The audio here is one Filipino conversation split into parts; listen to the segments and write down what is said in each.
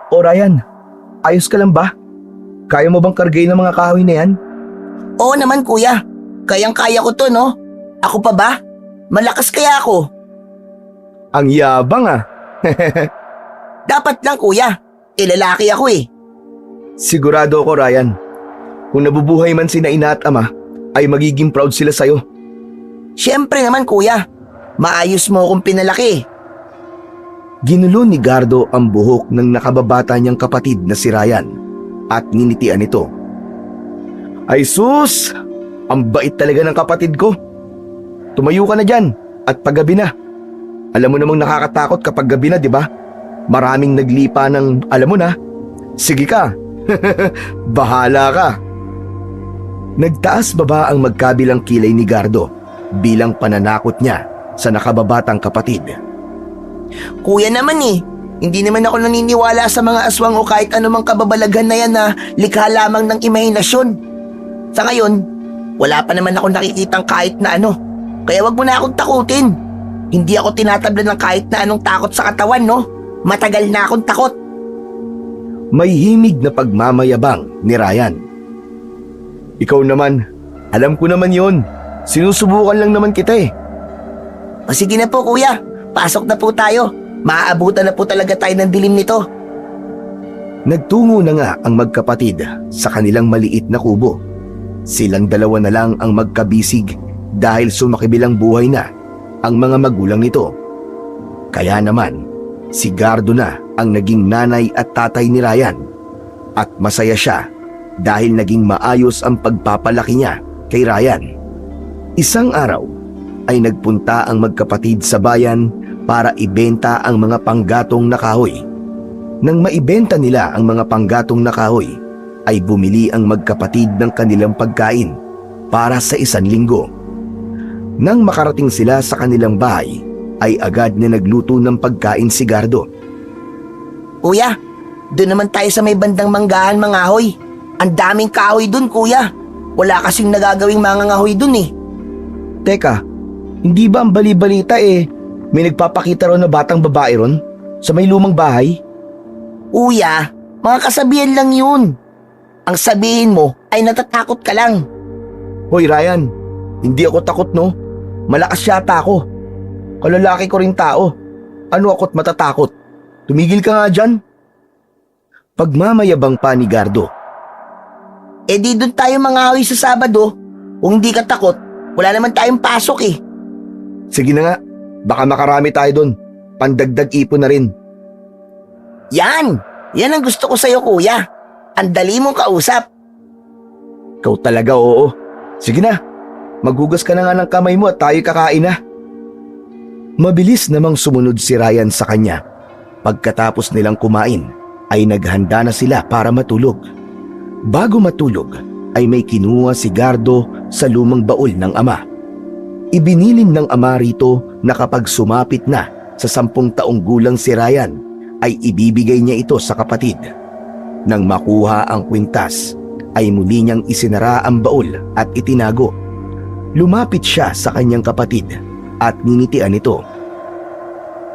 O Ryan, ayos ka lang ba? Kaya mo bang kargayin ng mga kahoy na yan? Oo naman kuya, kayang-kaya ko to no. Ako pa ba? Malakas kaya ako? Ang yabang ah. Dapat lang kuya, lalaki ako eh. Sigurado ako Ryan, kung nabubuhay man sina ina at ama, ay magiging proud sila sa'yo. Siyempre naman kuya, maayos mo akong pinalaki. Ginulo ni Gardo ang buhok ng nakababata niyang kapatid na si Ryan at ninitian ito. Ay sus! Ang bait talaga ng kapatid ko. Tumayo ka na dyan at paggabi na. Alam mo namang nakakatakot kapag gabi na, di ba? Maraming naglipa ng alam mo na. Sige ka. Bahala ka. Nagtaas baba ang magkabilang kilay ni Gardo bilang pananakot niya sa nakababatang kapatid. Kuya naman eh, hindi naman ako naniniwala sa mga aswang o kahit anumang kababalaghan na yan na likha lamang ng imahinasyon. Sa ngayon, wala pa naman ako nakikitang kahit na ano. Kaya wag mo na akong takutin. Hindi ako tinatabla ng kahit na anong takot sa katawan, no? Matagal na akong takot. May himig na pagmamayabang ni Ryan. Ikaw naman, alam ko naman yon. Sinusubukan lang naman kita eh. O sige na po kuya, pasok na po tayo. Maaabutan na po talaga tayo ng dilim nito. Nagtungo na nga ang magkapatid sa kanilang maliit na kubo. Silang dalawa na lang ang magkabisig dahil sumakibilang buhay na ang mga magulang nito. Kaya naman, si Gardo na ang naging nanay at tatay ni Ryan. At masaya siya dahil naging maayos ang pagpapalaki niya kay Ryan. Isang araw ay nagpunta ang magkapatid sa bayan para ibenta ang mga panggatong na kahoy. Nang maibenta nila ang mga panggatong na kahoy, ay bumili ang magkapatid ng kanilang pagkain para sa 1 linggo. Nang makarating sila sa kanilang bahay, ay agad na nagluto ng pagkain si Gardo. Kuya, doon naman tayo sa may bandang manggahan mangahoy. Ang daming kahoy doon kuya. Wala kasing nagagawing mangangahoy doon eh. Teka, hindi ba ang bali-balita may nagpapakita ron na batang babae ron sa may lumang bahay? Kuya, mga kasabihan lang yun. Ang sabihin mo ay natatakot ka lang. Hoy Ryan, hindi ako takot no. Malakas yata ako. Kalalaki ko rin tao. Ano ako't matatakot? Tumigil ka nga dyan. Pagmamayabang pa ni Gardo. Di doon tayo mangahoy sa Sabado. Kung hindi ka takot, wala naman tayong pasok eh. Sige na nga, baka makarami tayo doon. Pandagdag ipon na rin. Yan ang gusto ko sa'yo kuya. Ang dali mong kausap. Ikaw talaga oo. Sige na, maghugas ka na nga ng kamay mo at tayo kakain na. Mabilis namang sumunod si Ryan sa kanya. Pagkatapos nilang kumain, ay naghanda na sila para matulog. Bago matulog, ay may kinuha si Gardo sa lumang baul ng ama. Ibinilin ng ama rito na kapag sumapit na sa 10 taong gulang si Ryan, ay ibibigay niya ito sa kapatid. Nang makuha ang kwintas, ay muli niyang isinara ang baul at itinago. Lumapit siya sa kanyang kapatid at ninitian ito.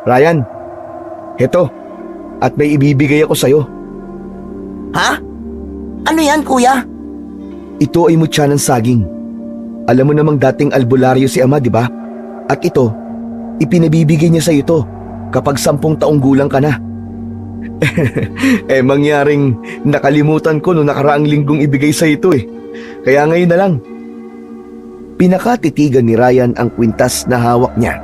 Ryan, heto, at may ibibigay ako sa'yo. Ha? Ano yan kuya? Ito ay mutya ng saging. Alam mo namang dating albularyo si ama, di ba? At ito, ipinabibigay niya sa'yo ito kapag 10 taong gulang ka na. Mangyaring nakalimutan ko noong nakaraang linggong ibigay sa ito eh. Kaya ngayon na lang. Pinakatitigan ni Ryan ang kwintas na hawak niya.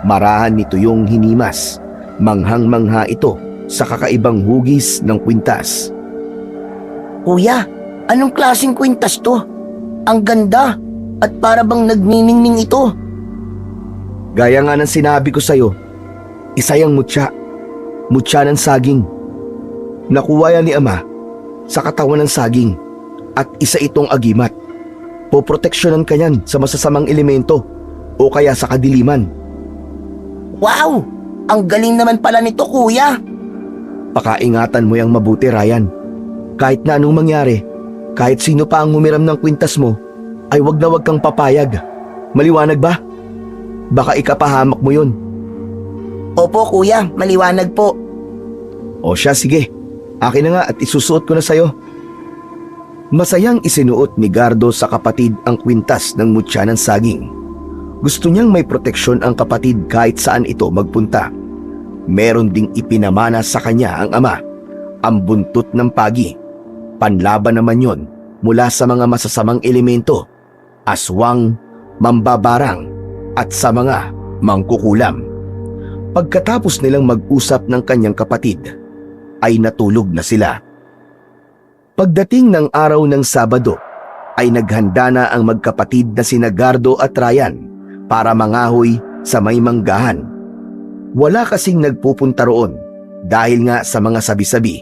Marahan nito yung hinimas. Manghang-mangha ito sa kakaibang hugis ng kwintas. Kuya, anong klaseng kwintas to? Ang ganda at para bang nagniningning ito. Gaya nga ng sinabi ko sa'yo, isa yang mutya. Mutya ng saging. Nakuha yan ni ama sa katawan ng saging at isa itong agimat. Poproteksyonan ka yan sa masasamang elemento o kaya sa kadiliman. Wow! Ang galing naman pala nito kuya. Pakaingatan mo yang mabuti Ryan. Kahit na anong mangyari, kahit sino pa ang humiram ng kwintas mo, ay wag na wag kang papayag. Maliwanag ba? Baka ikapahamak mo yun. Opo kuya, maliwanag po. O siya, sige. Akin na nga at isusuot ko na sa'yo. Masayang isinuot ni Gardo sa kapatid ang kwintas ng mutya ng saging. Gusto niyang may proteksyon ang kapatid kahit saan ito magpunta. Meron ding ipinamana sa kanya ang ama, ang buntot ng pagi. Panlaban naman yon mula sa mga masasamang elemento, aswang, mambabarang at sa mga mangkukulam. Pagkatapos nilang mag-usap ng kanyang kapatid, ay natulog na sila. Pagdating ng araw ng Sabado, ay naghanda na ang magkapatid na sina Gardo at Ryan para mangahoy sa may manggahan. Wala kasing nagpupunta roon dahil nga sa mga sabi-sabi.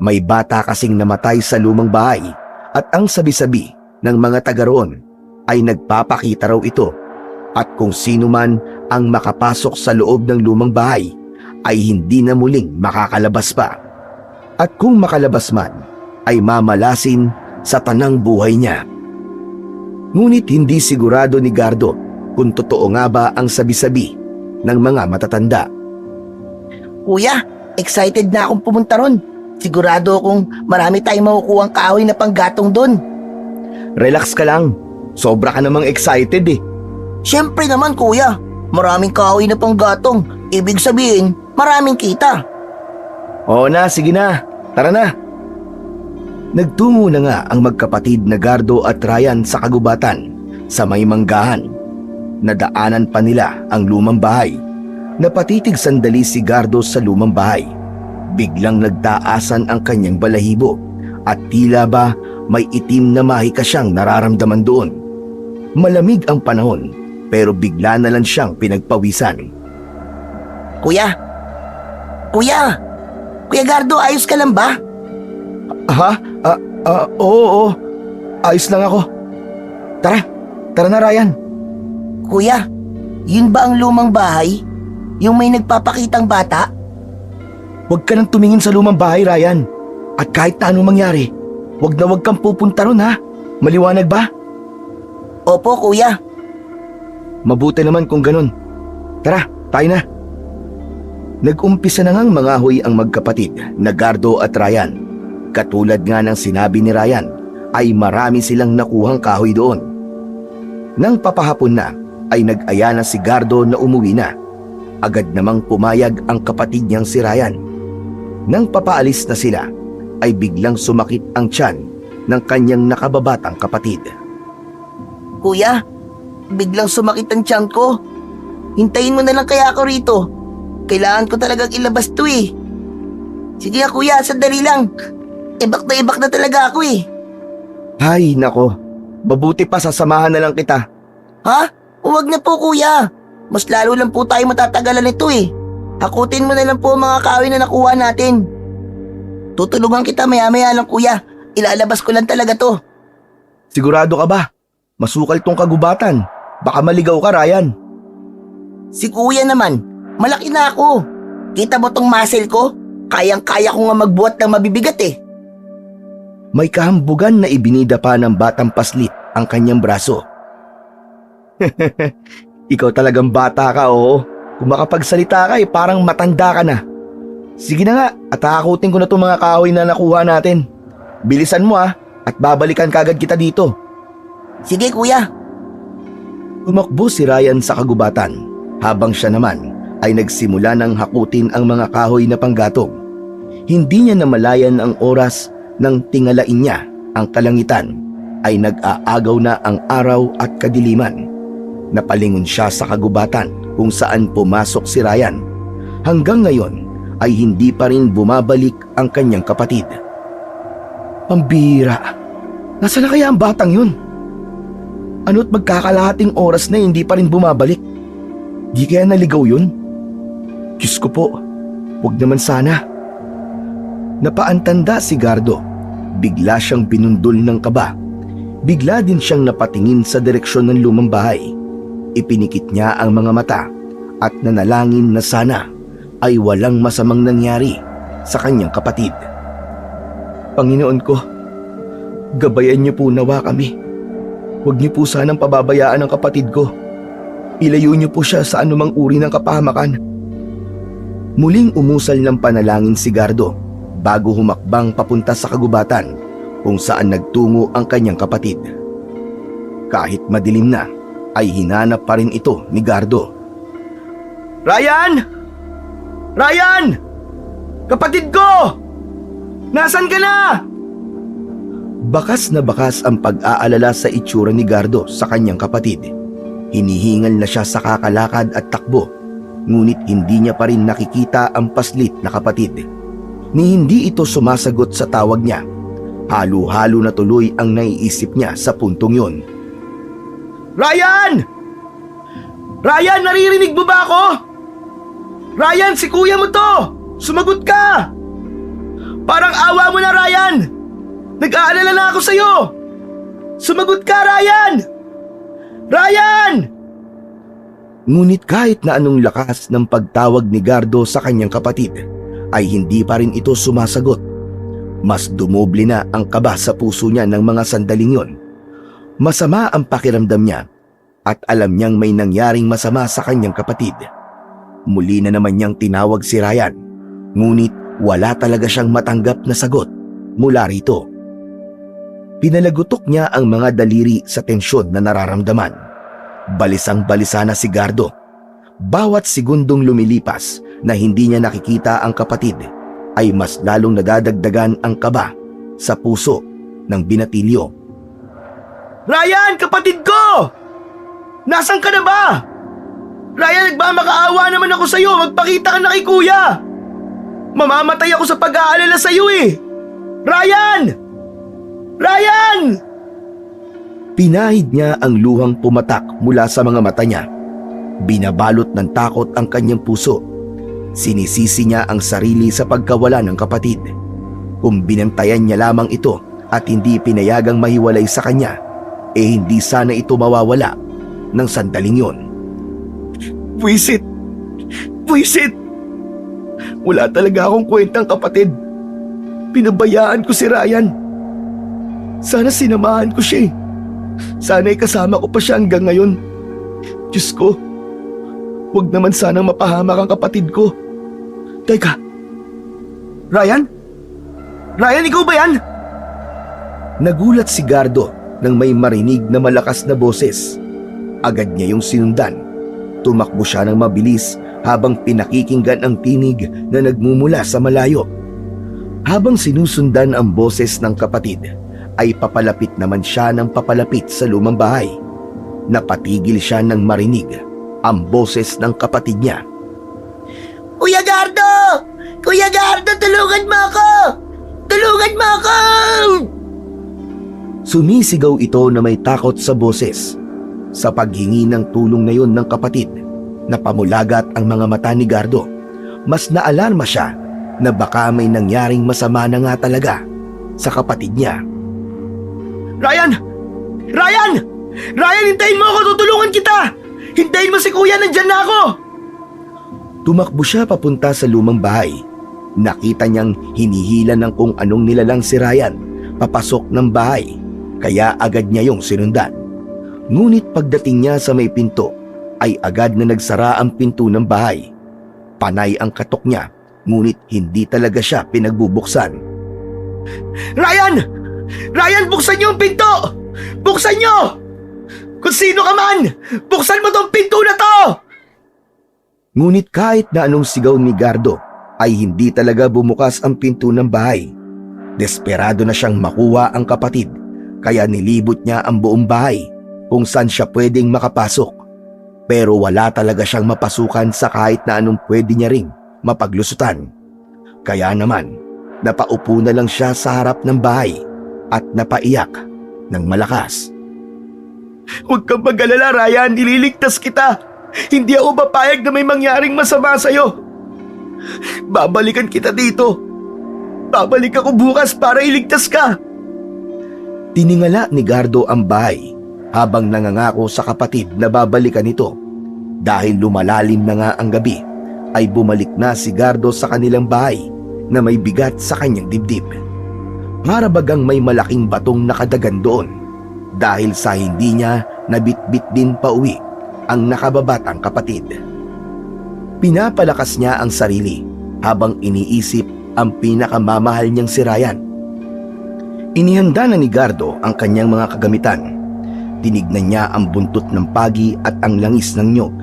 May bata kasing namatay sa lumang bahay at ang sabi-sabi ng mga taga roon ay nagpapakita raw ito at kung sino man ang makapasok sa loob ng lumang bahay ay hindi na muling makakalabas pa. At kung makalabas man ay mamalasin sa tanang buhay niya. Ngunit hindi sigurado ni Gardo kung totoo nga ba ang sabi-sabi ng mga matatanda. Kuya, excited na akong pumunta ron. Sigurado akong marami tayong makukuhang kahoy na panggatong doon. Relax ka lang. Sobra ka namang excited eh. Siyempre naman kuya, maraming kahoy na panggatong. Ibig sabihin, maraming kita. Oo na, sige na. Tara na. Nagtungo na nga ang magkapatid na Gardo at Ryan sa kagubatan sa may manggahan. Nadaanan pa nila ang lumang bahay. Napatitig sandali si Gardo sa lumang bahay. Biglang nagtaasan ang kanyang balahibo at tila ba may itim na mahika siyang nararamdaman doon. Malamig ang panahon pero bigla na lang siyang pinagpawisan. Kuya! Kuya! Kuya Gardo, ayos ka lang ba? Ha? Oo. Ayos lang ako. Tara na Ryan. Kuya, yun ba ang lumang bahay? Yung may nagpapakitang bata? Huwag ka nang tumingin sa lumang bahay, Ryan. At kahit na anong mangyari, huwag kang pupunta ron ha. Maliwanag ba? Opo, kuya. Mabuti naman kung ganun. Tara, tayo na. Nag-umpisa na ngang mangahoy ang magkapatid na Gardo at Ryan. Katulad nga ng sinabi ni Ryan, ay marami silang nakuhang kahoy doon. Nang papahapon na, ay nag-aya na si Gardo na umuwi na. Agad namang pumayag ang kapatid niyang si Ryan. Nang papaalis na sila, ay biglang sumakit ang tiyan ng kanyang nakababatang kapatid. Kuya, biglang sumakit ang tiyan ko. Hintayin mo na lang kaya ako rito. Kailangan ko talagang ilabas to eh. Sige nga kuya, sandali lang. Ibak na talaga ako eh. Ay, nako. Mabuti pa sasamahan na lang kita. Ha? Huwag na po kuya. Mas lalo lang po tayo matatagalan nito eh. Hakutin mo na lang po ang mga kahoy na nakuha natin. Tutulungan kita maya-maya lang kuya. Ilalabas ko lang talaga to. Sigurado ka ba? Masukal tong kagubatan. Baka maligaw ka, Ryan. Si kuya naman, malaki na ako. Kita mo tong muscle ko? Kayang-kaya ko nga magbuhat ng mabibigat eh. May kahambugan na ibinida pa ng batang paslit ang kanyang braso. Ikaw talagang bata ka, oo. Kung makapagsalita ka parang matanda ka na. Sige na nga, at hakutin ko na itong mga kahoy na nakuha natin. Bilisan mo at babalikan kagad kita dito. Sige kuya. Tumakbo si Ryan sa kagubatan, habang siya naman ay nagsimula ng hakutin ang mga kahoy na panggatong. Hindi niya namalayan ang oras nang tingalain niya ang kalangitan ay nag-aagaw na ang araw at kadiliman. Napalingon siya sa kagubatan kung saan pumasok si Ryan. Hanggang ngayon ay hindi pa rin bumabalik ang kanyang kapatid. Pambira, nasaan na kaya ang batang yun? Ano't magkakalahating oras na hindi pa rin bumabalik? Di kaya naligaw yun? Diyos ko po, huwag naman sana. Napaantanda si Gardo. Bigla siyang binundol ng kaba. Bigla din siyang napatingin sa direksyon ng lumang bahay. Ipinikit niya ang mga mata at nanalangin na sana ay walang masamang nangyari sa kanyang kapatid. Panginoon ko, gabayan niyo po nawa kami. Huwag niyo po sanang pababayaan ang kapatid ko. Ilayo niyo po siya sa anumang uri ng kapahamakan. Muling umusal ng panalangin si Gardo. bago humakbang papunta sa kagubatan kung saan nagtungo ang kanyang kapatid. Kahit madilim na, ay hinanap pa rin ito ni Gardo. Ryan! Ryan! Kapatid ko! Nasaan ka na? Bakas na bakas ang pag-aalala sa itsura ni Gardo sa kanyang kapatid. Hinihingal na siya sa kakalakad at takbo, ngunit hindi niya pa rin nakikita ang paslit na kapatid. Ni hindi ito sumasagot sa tawag niya. Halo-halo na tuloy ang naiisip niya sa puntong yon. Ryan! Ryan, naririnig mo ba ako? Ryan, si kuya mo to! Sumagot ka! Parang awa mo na, Ryan! Nag-aalala na ako sa'yo! Sumagot ka, Ryan! Ryan! Ngunit kahit na anong lakas ng pagtawag ni Gardo sa kanyang kapatid, ay hindi pa rin ito sumasagot. Mas dumoble na ang kaba sa puso niya ng mga sandaling yon. Masama ang pakiramdam niya at alam niyang may nangyaring masama sa kanyang kapatid. Muli na naman niyang tinawag si Ryan, ngunit wala talaga siyang matanggap na sagot mula rito. Pinalagutok niya ang mga daliri sa tensyon na nararamdaman. Balisang-balisa na si Gardo. Bawat segundong lumilipas na hindi niya nakikita ang kapatid ay mas lalong nadadagdagan ang kaba sa puso ng binatilyo. Ryan, kapatid ko! Nasaan ka na ba? Ryan, nagmamakaawa naman ako sa'yo. Magpakita ka na kay kuya. Mamamatay ako sa pag-aalala sa'yo eh. Ryan! Ryan! Pinahid niya ang luhang pumatak mula sa mga mata niya. Binabalot ng takot ang kanyang puso. Sinisisi niya ang sarili sa pagkawala ng kapatid. Kung binantayan niya lamang ito at hindi pinayagang mahiwalay sa kanya, hindi sana ito mawawala ng sandaling yon. Buisit! Buisit! Wala talaga akong kwentang kapatid. Pinabayaan ko si Ryan. Sana sinamahan ko siya. Sana'y kasama ko pa siya hanggang ngayon. Diyos ko, huwag naman sanang mapahamak ang kapatid ko. Teka, Ryan? Ryan, ikaw ba yan? Nagulat si Gardo nang may marinig na malakas na boses. Agad niya yung sinundan. Tumakbo siya ng mabilis habang pinakikinggan ang tinig na nagmumula sa malayo. Habang sinusundan ang boses ng kapatid, ay papalapit naman siya ng papalapit sa lumang bahay. Napatigil siya nang marinig ang boses ng kapatid niya. Kuya Gardo! Kuya Gardo, tulungan mo ako! Tulungan mo ako! Sumisigaw ito na may takot sa boses. Sa paghingi ng tulong na yun ng kapatid, napamulagat ang mga mata ni Gardo. Mas naalarma siya na baka may nangyaring masama na nga talaga sa kapatid niya. Ryan! Ryan! Ryan, hintayin mo ako! Tutulungan kita! Hintayin mo si kuya! Nandyan na ako! Tumakbo siya papunta sa lumang bahay. Nakita niyang hinihila ng kung anong nilalang si Ryan papasok ng bahay, kaya agad niya yung sinundan. Ngunit pagdating niya sa may pinto, ay agad na nagsara ang pinto ng bahay. Panay ang katok niya, ngunit hindi talaga siya pinagbubuksan. Ryan! Ryan, buksan niyo ang pinto! Buksan niyo! Kung sino ka man, buksan mo tong pinto na to! Ngunit kahit na anong sigaw ni Gardo, ay hindi talaga bumukas ang pinto ng bahay. Desperado na siyang makuha ang kapatid, kaya nilibot niya ang buong bahay kung saan siya pwedeng makapasok. Pero wala talaga siyang mapasukan sa kahit na anong pwede niya ring mapaglusutan. Kaya naman, napaupo na lang siya sa harap ng bahay at napaiyak ng malakas. Huwag kang mag-alala, Ryan. Ililigtas kita. Hindi ako papayag na may mangyaring masama sa'yo. Babalikan kita dito. Babalik ako bukas para iligtas ka. Tiningala ni Gardo ang bahay habang nangangako sa kapatid na babalikan ito. Dahil lumalalim na nga ang gabi, ay bumalik na si Gardo sa kanilang bahay na may bigat sa kanyang dibdib. Para bagang may malaking batong nakadagan doon dahil sa hindi niya nabitbit din pauwi ang nakababatang kapatid. Pinapalakas niya ang sarili habang iniisip ang pinakamamahal niyang si Ryan. Inihanda na ni Gardo ang kanyang mga kagamitan. Tinignan niya ang buntot ng pagi at ang langis ng nyog.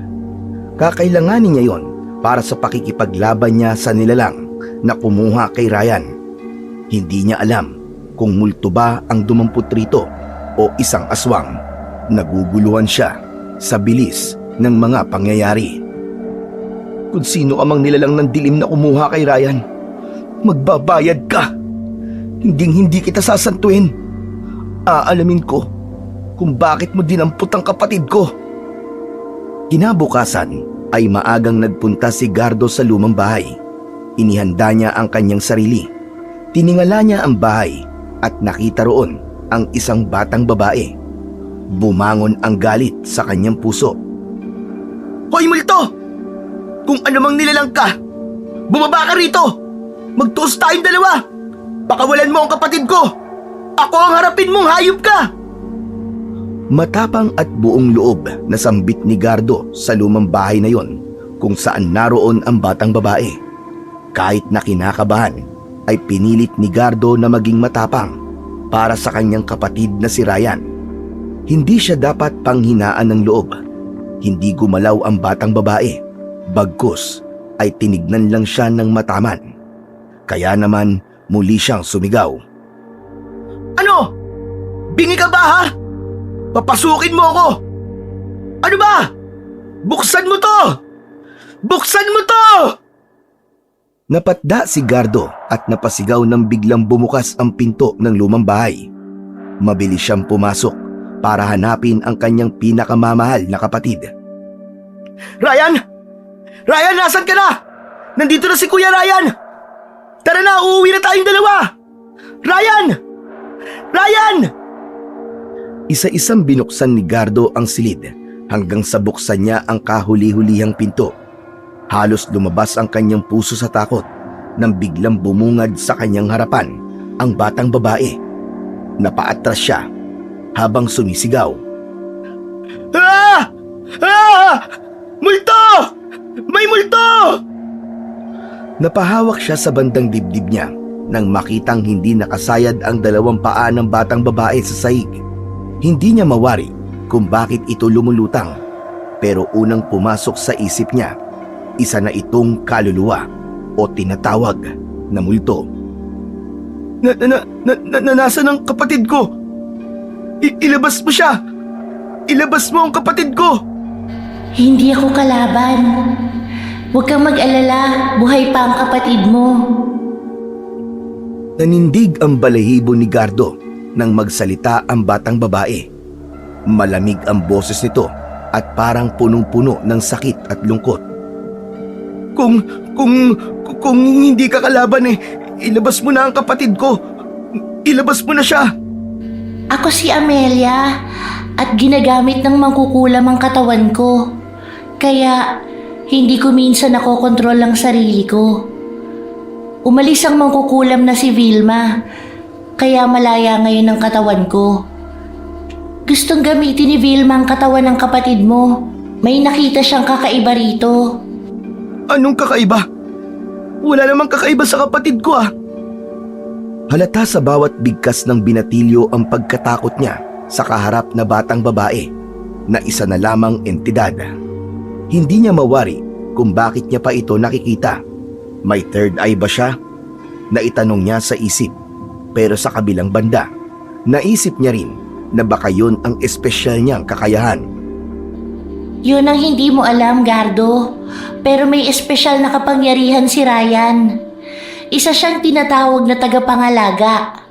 Kakailanganin niya yon para sa pakikipaglaban niya sa nilalang na kumuha kay Ryan. Hindi niya alam kung multo ba ang dumampot rito o isang aswang. Naguguluhan siya sa bilis ng mga pangyayari. Kung sino amang nilalang ng dilim na kumuha kay Ryan, magbabayad ka. Hindi kita sasantuin. Aalamin ko kung bakit mo dinampot ang kapatid ko. Kinabukasan ay maagang nagpunta si Gardo sa lumang bahay. Inihanda niya ang kanyang sarili. Tiningala niya ang bahay at nakita roon ang isang batang babae. Bumangon ang galit sa kanyang puso. Hoy multo! Kung anumang nilalang ka, bumaba ka rito! Magtuos tayong dalawa! Pakawalan mo ang kapatid ko! Ako ang harapin mong hayop ka! Matapang at buong loob na sambit ni Gardo sa lumang bahay na yon kung saan naroon ang batang babae. Kahit na kinakabahan, ay pinilit ni Gardo na maging matapang para sa kanyang kapatid na si Ryan. Hindi siya dapat panghinaan ng loob. Hindi gumalaw ang batang babae. Bagkus ay tinignan lang siya ng mataman. Kaya naman muli siyang sumigaw. Ano? Bingi ka ba ha? Papasukin mo ako! Ano ba? Buksan mo to! Buksan mo to! Napatda si Gardo at napasigaw nang biglang bumukas ang pinto ng lumang bahay. Mabilis siyang pumasok para hanapin ang kanyang pinakamamahal na kapatid. Ryan! Ryan, nasan ka na? Nandito na si Kuya Ryan! Tara na, uuwi na tayong dalawa! Ryan! Ryan! Isa-isang binuksan ni Gardo ang silid hanggang sa buksan niya ang kahuli-hulihang pinto. Halos lumabas ang kanyang puso sa takot nang biglang bumungad sa kanyang harapan ang batang babae. Napaatras siya habang sumisigaw. Ah! Ah! Multo! May multo! Napahawak siya sa bandang dibdib niya nang makitang hindi nakasayad ang dalawang paa ng batang babae sa sahig. Hindi niya mawari kung bakit ito lumulutang, pero unang pumasok sa isip niya, isa na itong kaluluwa o tinatawag na multo. Nasaan ang kapatid ko? Ilabas mo siya! Ilabas mo ang kapatid ko! Hindi ako kalaban. Huwag kang mag-alala, buhay pa ang kapatid mo. Nanindig ang balahibo ni Gardo nang magsalita ang batang babae. Malamig ang boses nito at parang punong-puno ng sakit at lungkot. Kung hindi ka kalaban ilabas mo na ang kapatid ko. Ilabas mo na siya. Ako si Amelia at ginagamit ng mangkukulam ang katawan ko. Kaya hindi ko minsan nakokontrol ang sarili ko. Umalis ang mangkukulam na si Vilma, kaya malaya ngayon ang katawan ko. Gustong gamitin ni Vilma ang katawan ng kapatid mo. May nakita siyang kakaiba rito. Anong kakaiba? Wala namang kakaiba sa kapatid ko ah. Halata sa bawat bigkas ng binatilyo ang pagkatakot niya sa kaharap na batang babae na isa na lamang entidad. Hindi niya mawari kung bakit niya pa ito nakikita. May third eye ba siya? Naitanong niya sa isip. Pero sa kabilang banda, naisip niya rin na baka yun ang espesyal niyang kakayahan. Yun ang hindi mo alam, Gardo. Pero may espesyal na kapangyarihan si Ryan. Isa siyang tinatawag na tagapangalaga.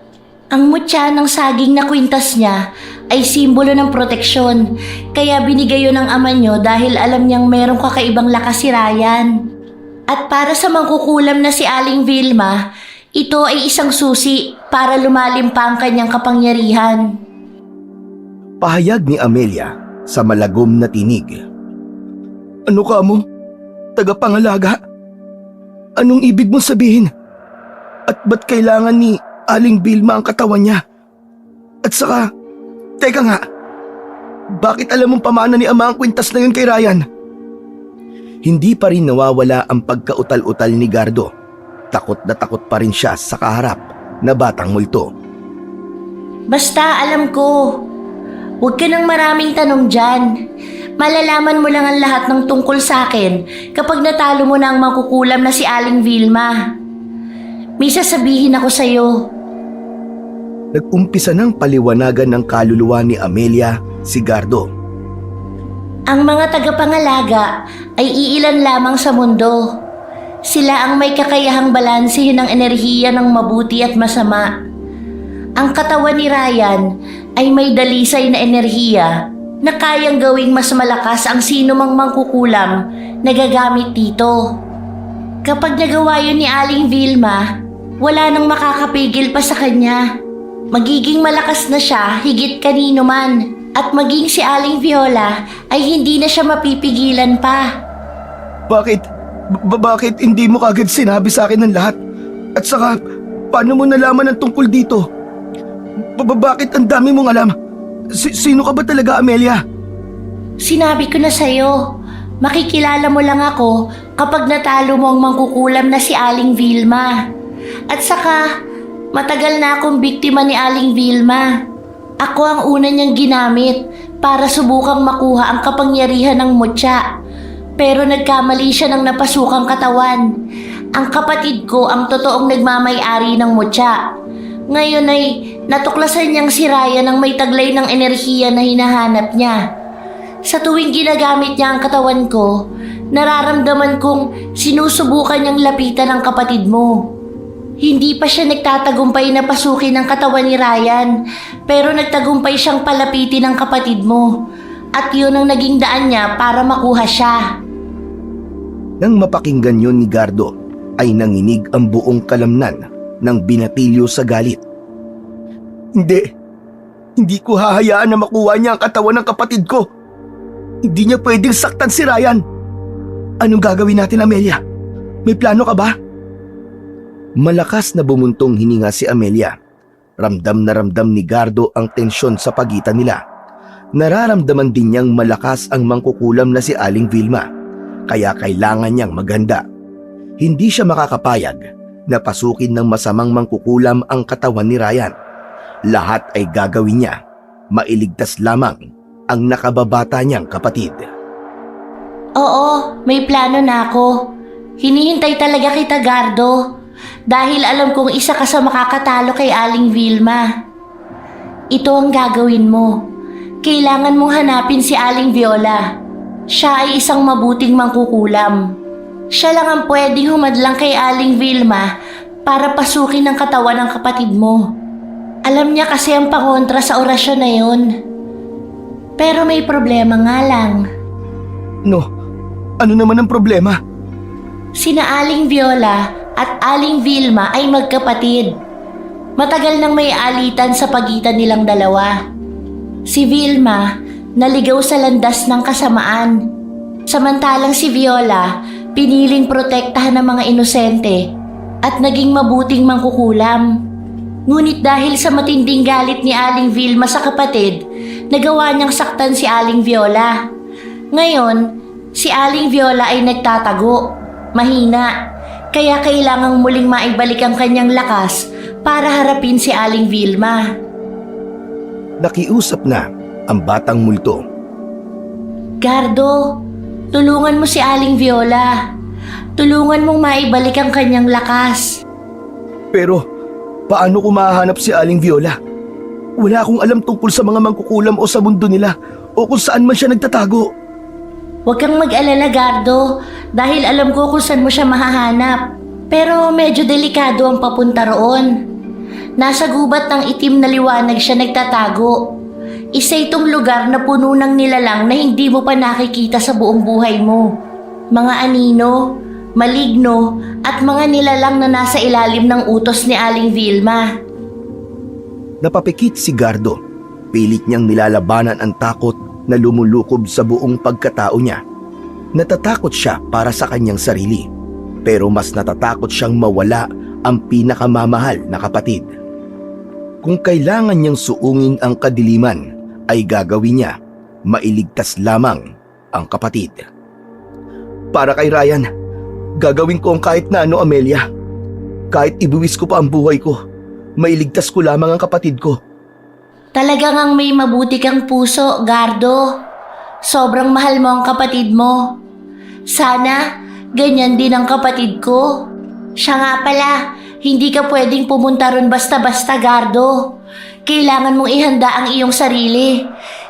Ang mutya ng saging na kwintas niya ay simbolo ng proteksyon. Kaya binigay yun ng ama niyo dahil alam niyang merong kakaibang lakas si Ryan. At para sa mangkukulam na si Aling Vilma, ito ay isang susi para lumalim pa ang kanyang kapangyarihan. Pahayag ni Amelia sa malagom na tinig. Ano ka mo? Tagapangalaga? Anong ibig mong sabihin? At ba't kailangan ni Aling Vilma ang katawan niya? At saka, teka nga, bakit alam mong pamana ni Ama ang kwintas na yun kay Ryan? Hindi pa rin nawawala ang pagkautal-utal ni Gardo. Takot na takot pa rin siya sa kaharap na batang multo. Basta alam ko. Huwag ka ng maraming tanong dyan. Malalaman mo lang ang lahat ng tungkol sa akin kapag natalo mo na ang mangkukulam na si Aling Vilma. May sasabihin ako sa'yo. Nag-umpisa ng paliwanagan ng kaluluwa ni Amelia si Gardo. Ang mga tagapangalaga ay iilan lamang sa mundo. Sila ang may kakayahang balansehin ang enerhiya ng mabuti at masama. Ang katawan ni Ryan ay may dalisay na enerhiya na kayang gawing mas malakas ang sino mang mangkukulam na gagamit dito. Kapag nagawa yun ni Aling Vilma, wala nang makakapigil pa sa kanya. Magiging malakas na siya higit kanino man. At maging si Aling Viola ay hindi na siya mapipigilan pa. Bakit hindi mo kagad sinabi sa akin ng lahat? At saka, paano mo nalaman ang tungkol dito? Bakit ang dami mong alam? Sino ka ba talaga, Amelia? Sinabi ko na sa'yo, makikilala mo lang ako kapag natalo mo ang mangkukulam na si Aling Vilma. At saka, matagal na akong biktima ni Aling Vilma. Ako ang una niyang ginamit para subukang makuha ang kapangyarihan ng mutya. Pero nagkamali siya ng napasukang katawan. Ang kapatid ko ang totoong nagmamay-ari ng mutya. Ngayon ay natuklasan niyang si Ryan ng may taglay ng enerhiya na hinahanap niya. Sa tuwing ginagamit niya ang katawan ko, nararamdaman kong sinusubukan niyang lapitan ang kapatid mo. Hindi pa siya nagtatagumpay na pasukin ang katawan ni Ryan, pero nagtagumpay siyang palapitin ang kapatid mo. At yun ang naging daan niya para makuha siya. Nang mapakinggan yun ni Gardo, ay nanginig ang buong kalamnan ng binatilyo sa galit. Hindi ko hahayaan na makuha niya ang katawan ng kapatid ko. Hindi niya pwedeng saktan si Ryan. Anong gagawin natin, Amelia? May plano ka ba? Malakas na bumuntong hininga si Amelia. Ramdam na ramdam ni Gardo ang tensyon sa pagitan nila. Nararamdaman din niyang malakas ang mangkukulam na si Aling Vilma, kaya kailangan niyang maghanda. Hindi siya makakapayag na pasukin ng masamang mangkukulam ang katawan ni Ryan. Lahat ay gagawin niya. Mailigtas lamang ang nakababata niyang kapatid. Oo, may plano na ako. Hinihintay talaga kita, Gardo. Dahil alam kong isa ka sa makakatalo kay Aling Vilma. Ito ang gagawin mo. Kailangan mong hanapin si Aling Viola. Siya ay isang mabuting mangkukulam. Siya lang ang pwedeng humadlang kay Aling Vilma para pasukin ang katawan ng kapatid mo. Alam niya kasi ang pangontra sa orasyon na yun. Pero may problema nga lang. Ano naman ang problema? Sina Aling Viola at Aling Vilma ay magkapatid. Matagal nang may alitan sa pagitan nilang dalawa. Si Vilma naligaw sa landas ng kasamaan. Samantalang si Viola piniling protektahan ng mga inosente at naging mabuting mangkukulam. Ngunit dahil sa matinding galit ni Aling Vilma sa kapatid, nagawa niyang saktan si Aling Viola. Ngayon, si Aling Viola ay nagtatago, mahina, kaya kailangang muling maibalik ang kanyang lakas para harapin si Aling Vilma. Nakiusap na ang batang multo. Gardo, tulungan mo si Aling Viola. Tulungan mong maibalik ang kanyang lakas. Pero, paano ko mahahanap si Aling Viola? Wala akong alam tungkol sa mga mangkukulam o sa mundo nila o kung saan man siya nagtatago. Huwag kang mag-alala, Gardo, dahil alam ko kung saan mo siya mahahanap. Pero medyo delikado ang papunta roon. Nasa gubat ng itim na liwanag siya nagtatago. Isa itong lugar na puno ng nilalang na hindi mo pa nakikita sa buong buhay mo. Mga anino, maligno, at mga nilalang na nasa ilalim ng utos ni Aling Vilma. Napapikit si Gardo. Pilit niyang nilalabanan ang takot na lumulukob sa buong pagkatao niya. Natatakot siya para sa kanyang sarili, pero mas natatakot siyang mawala ang pinakamamahal na kapatid. Kung kailangan niyang suungin ang kadiliman, ay gagawin niya. Mailigtas lamang ang kapatid. Para kay Ryan, gagawin ko ang kahit na ano, Amelia. Kahit ibuwis ko pa ang buhay ko, mailigtas ko lamang ang kapatid ko. Talagang ang may mabuti kang puso, Gardo. Sobrang mahal mo ang kapatid mo. Sana, ganyan din ang kapatid ko. Siya nga pala, hindi ka pwedeng pumunta ron basta-basta, Gardo. Kailangan mong ihanda ang iyong sarili.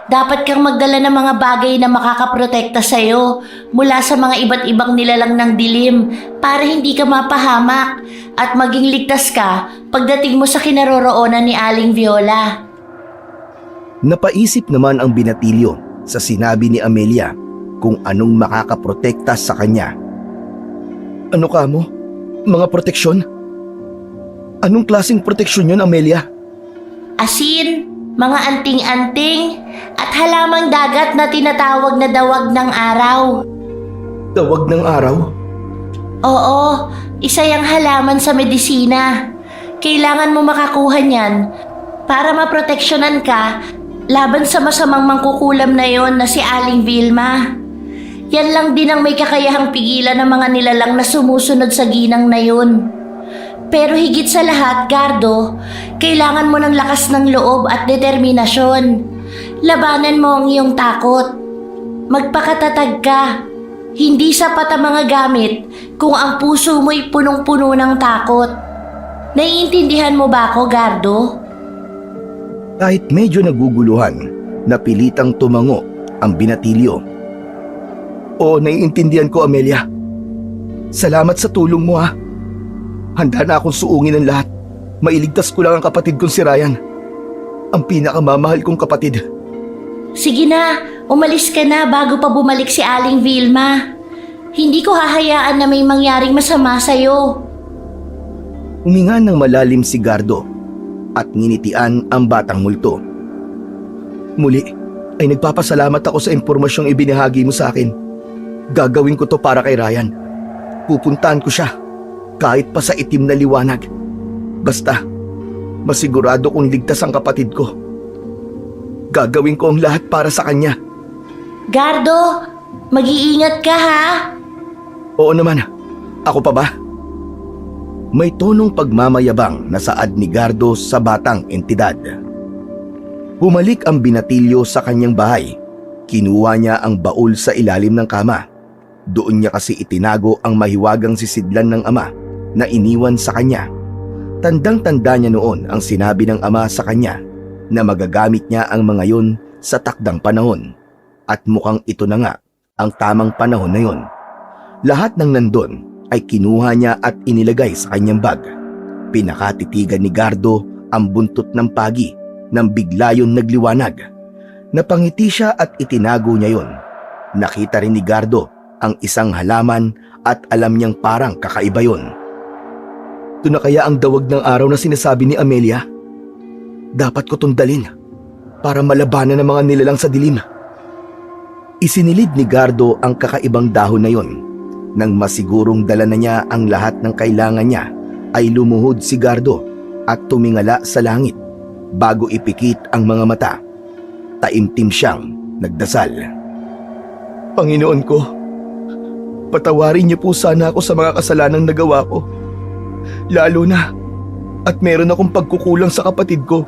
Dapat kang magdala ng mga bagay na makakaprotekta sa'yo mula sa mga iba't ibang nilalang ng dilim para hindi ka mapahamak at maging ligtas ka pagdating mo sa kinaroroonan ni Aling Viola. Napaisip naman ang binatilyo sa sinabi ni Amelia kung anong makakaprotekta sa kanya. Ano ka mo? Mga proteksyon? Anong klaseng proteksyon yun, Amelia? Asin, mga anting-anting, at halamang dagat na tinatawag na dawag ng araw. Dawag ng araw? Oo, isa yung halaman sa medisina. Kailangan mo makakuha niyan para maproteksyonan ka laban sa masamang mangkukulam na yon na si Aling Vilma. Yan lang din ang may kakayahang pigilan ng mga nilalang na sumusunod sa ginang na yun. Pero higit sa lahat, Gardo, kailangan mo ng lakas ng loob at determinasyon. Labanan mo ang iyong takot. Magpakatatag ka. Hindi sapat ang mga gamit kung ang puso mo'y punong-puno ng takot. Naiintindihan mo ba ako, Gardo? Kahit medyo naguguluhan, napilitang tumango ang binatilyo. Oo, naiintindihan ko, Amelia. Salamat sa tulong mo, ha. Handa na akong suungin ang lahat. Mailigtas ko lang ang kapatid kong si Ryan. Ang pinakamamahal kong kapatid. Sige na, umalis ka na bago pa bumalik si Aling Vilma. Hindi ko hahayaan na may mangyaring masama sa'yo. Huminga ng malalim si Gardo at nginitian ang batang multo. Muli ay nagpapasalamat ako sa impormasyong ibinahagi mo sa akin. Gagawin ko to para kay Ryan. Pupuntahan ko siya kahit pa sa itim na liwanag. Basta, masigurado kong ligtas ang kapatid ko. Gagawin ko ang lahat para sa kanya. Gardo, mag-iingat ka ha? Oo naman, ako pa ba? May tonong pagmamayabang na saad ni Gardo sa batang entidad. Bumalik ang binatilyo sa kanyang bahay. Kinuha niya ang baul sa ilalim ng kama. Doon niya kasi itinago ang mahiwagang sisidlan ng ama na iniwan sa kanya. Tandang-tanda niya noon ang sinabi ng ama sa kanya na magagamit niya ang mga yon sa takdang panahon. At mukhang ito na nga ang tamang panahon na yon. Lahat ng nandun ay kinuha niya at inilagay sa kanyang bag. Pinakatitigan ni Gardo ang buntot ng pagi nang bigla yun nagliwanag. Napangiti siya at itinago niya yon. Nakita rin ni Gardo ang isang halaman at alam niyang parang kakaiba yon. Ito na kaya ang dawag ng araw na sinasabi ni Amelia? Dapat ko tundalin para malabanan ng mga nilalang sa dilim. Isinilid ni Gardo ang kakaibang dahon na yon. Nang masigurong dala na niya ang lahat ng kailangan niya, ay lumuhod si Gardo at tumingala sa langit bago ipikit ang mga mata. Taimtim siyang nagdasal. Panginoon ko, patawarin niyo po sana ako sa mga kasalanang nagawa ko. Lalo na at meron akong pagkukulang sa kapatid ko.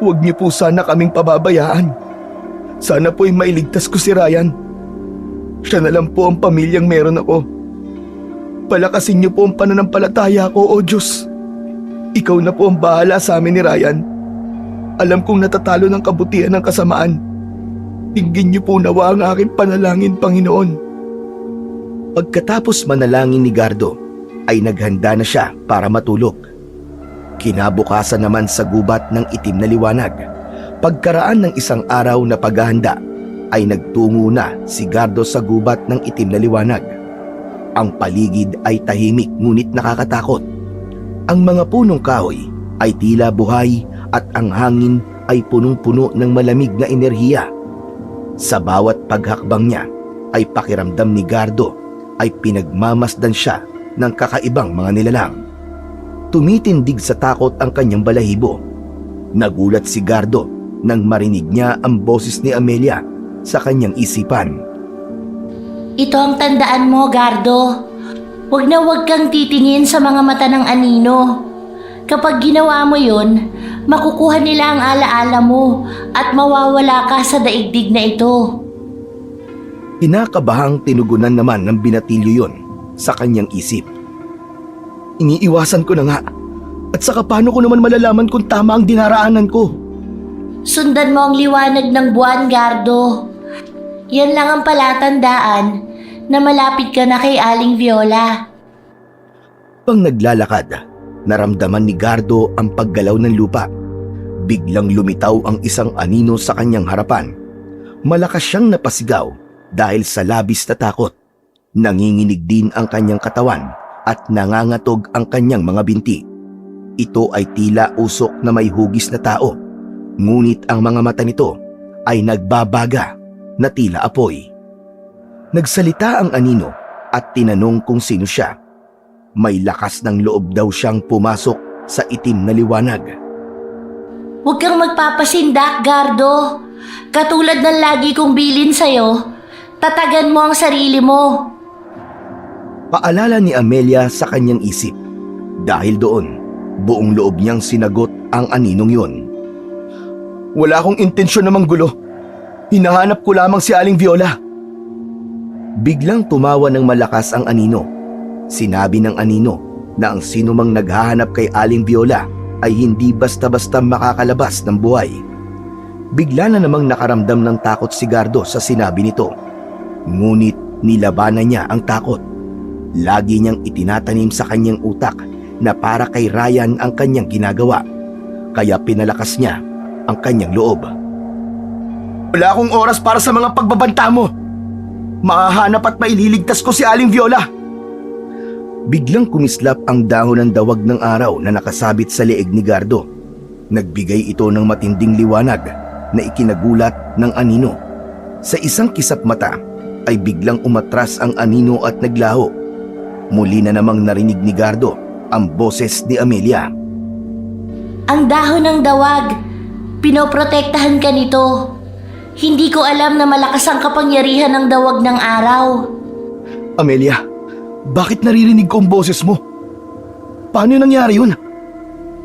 Huwag niyo po sana kaming pababayaan. Sana po ay mailigtas ko si Ryan. Siya na lang po ang pamilyang meron ako. Palakasin niyo po ang pananampalataya ko, O Diyos. Ikaw na po ang bahala sa amin ni Ryan. Alam kong natatalo ng kabutihan ng kasamaan. Tingin niyo po nawa ang aking panalangin, Panginoon. Pagkatapos manalangin ni Gardo, ay naghanda na siya para matulog. Kinabukasan naman sa gubat ng itim na liwanag. Pagkaraan ng isang araw na paghahanda, ay nagtungo na si Gardo sa gubat ng itim na liwanag. Ang paligid ay tahimik ngunit nakakatakot. Ang mga punong kahoy ay tila buhay at ang hangin ay punong-puno ng malamig na enerhiya. Sa bawat paghakbang niya ay pakiramdam ni Gardo ay pinagmamasdan siya ng kakaibang mga nilalang. Tumitindig sa takot ang kanyang balahibo. Nagulat si Gardo nang marinig niya ang boses ni Amelia sa kanyang isipan. Ito ang tandaan mo, Gardo. Huwag kang titingin sa mga mata ng anino. Kapag ginawa mo yun, makukuha nila ang alaala mo at mawawala ka sa daigdig na ito. Kinakabahang tinugunan naman ng binatilyo yon sa kanyang isip. Iniiwasan ko na nga. At saka paano ko naman malalaman kung tama ang dinaraanan ko? Sundan mo ang liwanag ng buwan, Gardo. Yan lang ang palatandaan na malapit ka na kay Aling Viola. Pang naglalakad, naramdaman ni Gardo ang paggalaw ng lupa. Biglang lumitaw ang isang anino sa kanyang harapan. Malakas siyang napasigaw dahil sa labis na takot. Nanginginig din ang kanyang katawan at nangangatog ang kanyang mga binti. Ito ay tila usok na may hugis na tao. Ngunit ang mga mata nito ay nagbabaga na tila apoy. Nagsalita ang anino at tinanong kung sino siya. May lakas ng loob daw siyang pumasok sa itim na liwanag. Huwag kang magpapasindak, Gardo. Katulad ng lagi kong bilin sa'yo, tatagan mo ang sarili mo. Paalala ni Amelia sa kanyang isip. Dahil doon, buong loob niyang sinagot ang aninong yon. Wala akong intensyon na manggulo. Hinahanap ko lamang si Aling Viola. Biglang tumawa ng malakas ang anino. Sinabi ng anino na ang sinumang naghahanap kay Aling Viola ay hindi basta-basta makakalabas ng buhay. Bigla na namang nakaramdam ng takot si Gardo sa sinabi nito. Ngunit nilabanan niya ang takot. Lagi niyang itinatanim sa kanyang utak na para kay Ryan ang kanyang ginagawa. Kaya pinalakas niya ang kanyang loob. Wala akong oras para sa mga pagbabanta mo. Mahahanap at maililigtas ko si Aling Viola. Biglang kumislap ang dahon ng dawag ng araw na nakasabit sa leeg ni Gardo. Nagbigay ito ng matinding liwanag na ikinagulat ng anino. Sa isang kisap mata ay biglang umatras ang anino at naglaho. Muli na namang narinig ni Gardo ang boses ni Amelia. Ang dahon ng dawag, pinoprotektahan ka nito. Hindi ko alam na malakas ang kapangyarihan ng dawag ng araw. Amelia, bakit naririnig ko ang boses mo? Paano nangyari yun?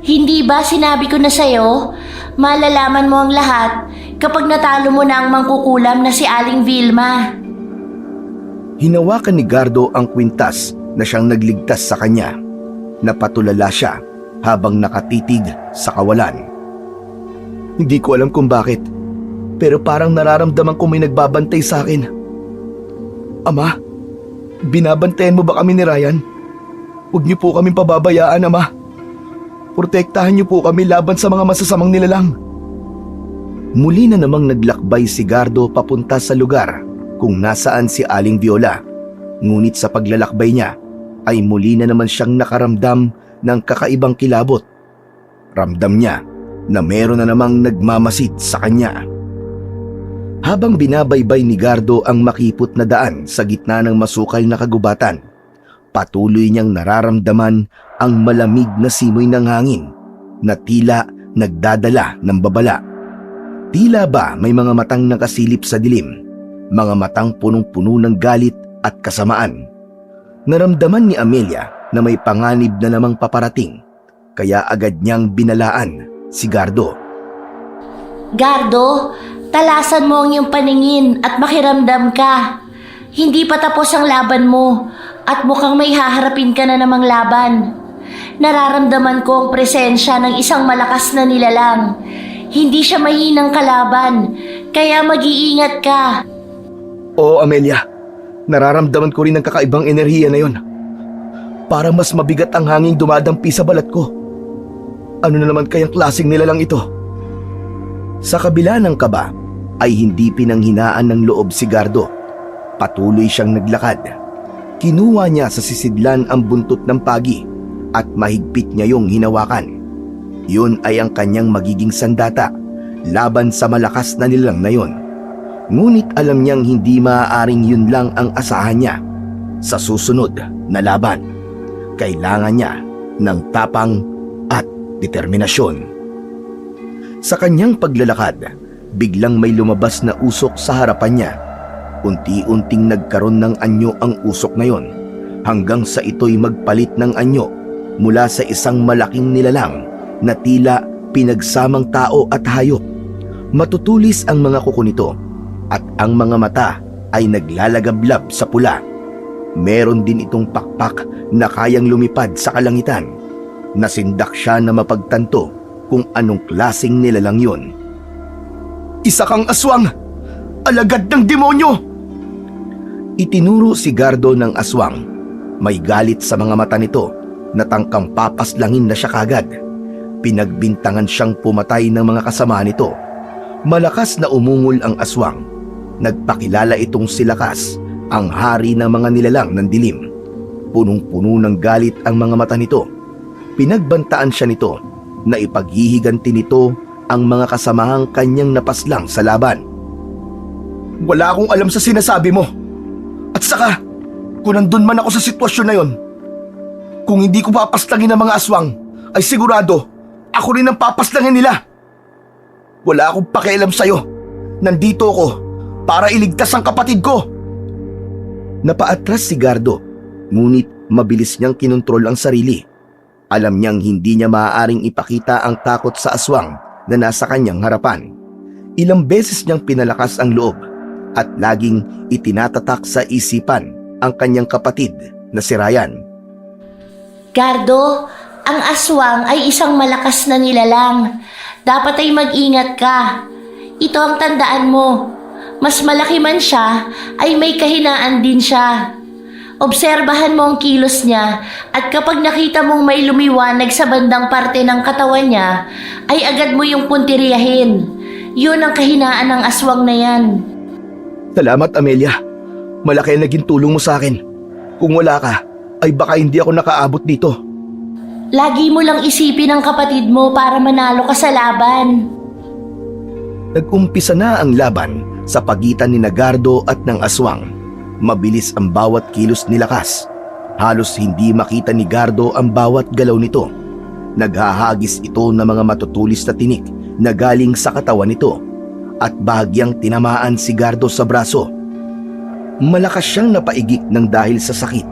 Hindi ba sinabi ko na sa'yo? Malalaman mo ang lahat kapag natalo mo na ang mangkukulam na si Aling Vilma. Hinawakan ni Gardo ang kwintas na siyang nagligtas sa kanya. Napatulala siya habang nakatitig sa kawalan. Hindi ko alam kung bakit, pero parang nararamdaman ko may nagbabantay sa akin. Ama, binabantayan mo ba kami ni Ryan? Huwag niyo po kaming pababayaan, Ama. Protektahan niyo po kami laban sa mga masasamang nilalang. Muli na namang naglakbay si Gardo papunta sa lugar kung nasaan si Aling Viola. Ngunit sa paglalakbay niya ay muli na naman siyang nakaramdam ng kakaibang kilabot. Ramdam niya na meron na namang nagmamasid sa kanya. Habang binabaybay ni Gardo ang makipot na daan sa gitna ng masukal na kagubatan, patuloy niyang nararamdaman ang malamig na simoy ng hangin na tila nagdadala ng babala. Tila ba may mga matang nakasilip sa dilim, mga matang punong-puno ng galit at kasamaan. Naramdaman ni Amelia na may panganib na namang paparating, kaya agad niyang binalaan si Gardo. Gardo, talasan mo ang iyong paningin at makiramdam ka. Hindi pa tapos ang laban mo at mukhang may haharapin ka na namang laban. Nararamdaman ko ang presensya ng isang malakas na nilalang. Hindi siya mahinang kalaban, kaya mag-iingat ka. Oo, Amelia. Nararamdaman ko rin ang kakaibang enerhiya na yon. Parang mas mabigat ang hanging dumadampi sa balat ko. Ano na naman kayang klaseng nilalang ito? Sa kabila ng kaba ay hindi pinanghinaan ng loob si Gardo. Patuloy siyang naglakad. Kinuha niya sa sisidlan ang buntot ng pagi at mahigpit niya yung hinawakan. Yun ay ang kanyang magiging sandata laban sa malakas na nilalang na yon. Ngunit alam niyang hindi maaaring yun lang ang asahan niya. Sa susunod na laban, kailangan niya ng tapang at determinasyon. Sa kanyang paglalakad, biglang may lumabas na usok sa harapan niya. Unti-unting nagkaroon ng anyo ang usok na yon. hanggang sa ito'y magpalit ng anyo mula sa isang malaking nilalang na tila pinagsamang tao at hayop. Matutulis ang mga kuko nito at ang mga mata ay naglalagablab sa pula. Meron din itong pakpak na kayang lumipad sa kalangitan. Nasindak siya na mapagtanto kung anong klaseng nilalang yun. Isa kang aswang! Alagad ng demonyo! Itinuro si Gardo ng aswang. May galit sa mga mata nito na tangkang papaslangin na siya kagad. Pinagbintangan siyang pumatay ng mga kasama nito. Malakas na umungol ang aswang. Nagpakilala itong si Lakas, ang hari ng mga nilalang ng dilim. Punong-puno ng galit ang mga mata nito. Pinagbantaan siya nito na ipaghihiganti nito ang mga kasamahang kanyang napaslang sa laban. Wala akong alam sa sinasabi mo. At saka, kung nandun man ako sa sitwasyon na yon, kung hindi ko papaslangin ang mga aswang, ay sigurado ako rin ang papaslangin nila. Wala akong pakialam sa'yo. Nandito ako para iligtas ang kapatid ko. Napaatras si Gardo, ngunit mabilis niyang kinontrol ang sarili. Alam niyang hindi niya maaaring ipakita ang takot sa aswang na nasa kanyang harapan. Ilang beses niyang pinalakas ang loob at laging itinatatak sa isipan ang kanyang kapatid na si Ryan. Gardo, ang aswang ay isang malakas na nilalang. Dapat ay mag-ingat ka. Ito ang tandaan mo. Mas malaki man siya, ay may kahinaan din siya. Obserbahan mo ang kilos niya at kapag nakita mong may lumiwanag sa bandang parte ng katawan niya, ay agad mo yung puntiryahin. Yun ang kahinaan ng aswang na yan. Salamat, Amelia. Malaki ang naging tulong mo sa akin. Kung wala ka, ay baka hindi ako nakaabot dito. Lagi mo lang isipin ang kapatid mo para manalo ka sa laban. Nag-umpisa na ang laban sa pagitan ni Gardo at ng aswang. Mabilis ang bawat kilos ni Lakas. Halos hindi makita ni Gardo ang bawat galaw nito. Naghahagis ito ng mga matutulis na tinik na galing sa katawan nito at bahagyang tinamaan si Gardo sa braso. Malakas siyang napaigik ng dahil sa sakit.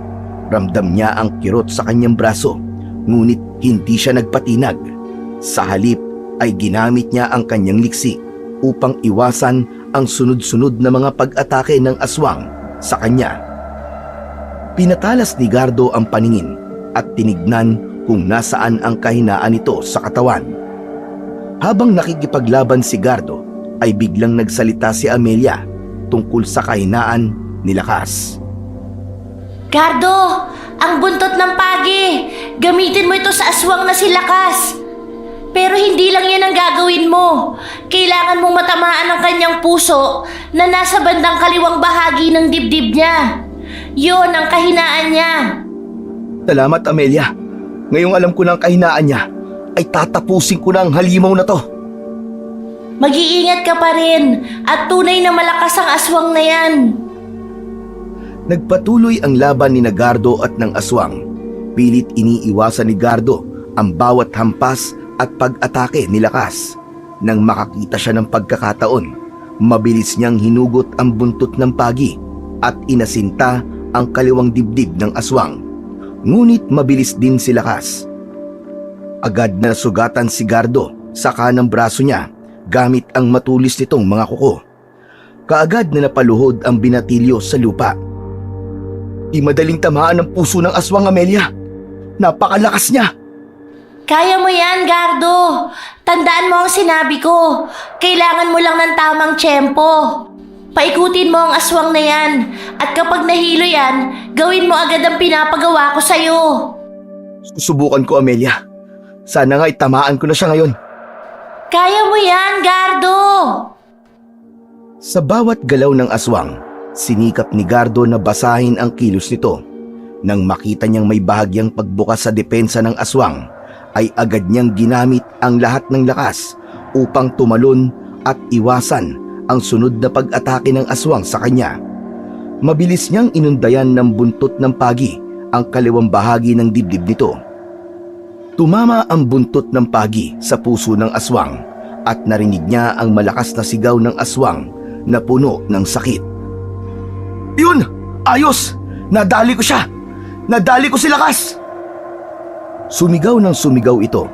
Ramdam niya ang kirot sa kanyang braso, ngunit hindi siya nagpatinag. Sa halip ay ginamit niya ang kanyang liksi upang iwasan ang sunod-sunod na mga pag-atake ng aswang sa kanya. Pinatalas ni Gardo ang paningin at tinignan kung nasaan ang kahinaan nito sa katawan. Habang nakikipaglaban si Gardo, ay biglang nagsalita si Amelia tungkol sa kahinaan ni Lakas. Gardo, ang buntot ng pagi. Gamitin mo ito sa aswang na si Lakas. Pero hindi lang yan ang gagawin mo. Kailangan mong matamaan ang kanyang puso na nasa bandang kaliwang bahagi ng dibdib niya. Yun ang kahinaan niya. Salamat, Amelia. Ngayong alam ko na ang kahinaan niya, ay tatapusin ko na ang halimaw na to. Mag-iingat ka pa rin at tunay na malakas ang aswang na yan. Nagpatuloy ang laban ni Gardo at ng aswang. Pilit iniiwasan ni Gardo ang bawat hampas at pag-atake ni Lakas. Nang makakita siya ng pagkakataon, mabilis niyang hinugot ang buntot ng pagi at inasinta ang kaliwang dibdib ng aswang. Ngunit mabilis din si Lakas. Agad na nasugatan si Gardo sa kanang braso niya gamit ang matulis nitong mga kuko. Kaagad na napaluhod ang binatilyo sa lupa. Di madaling tamaan ang puso ng aswang, Amelia. Napakalakas niya. Kaya mo yan, Gardo. Tandaan mo ang sinabi ko. Kailangan mo lang ng tamang tiyempo. Paikutin mo ang aswang na yan. At kapag nahilo yan, gawin mo agad ang pinapagawa ko sa'yo. Susubukan ko, Amelia. Sana nga itamaan ko na siya ngayon. Kaya mo yan, Gardo. Sa bawat galaw ng aswang, sinikap ni Gardo na basahin ang kilos nito. Nang makita niyang may bahagyang pagbukas sa depensa ng aswang, ay agad niyang ginamit ang lahat ng lakas upang tumalon at iwasan ang sunod na pag-atake ng aswang sa kanya. Mabilis niyang inundayan ng buntot ng pagi ang kaliwang bahagi ng dibdib nito. Tumama ang buntot ng pagi sa puso ng aswang at narinig niya ang malakas na sigaw ng aswang na puno ng sakit. Yun! Ayos! Nadali ko siya! Nadali ko si Lakas! Sumigaw ng sumigaw ito.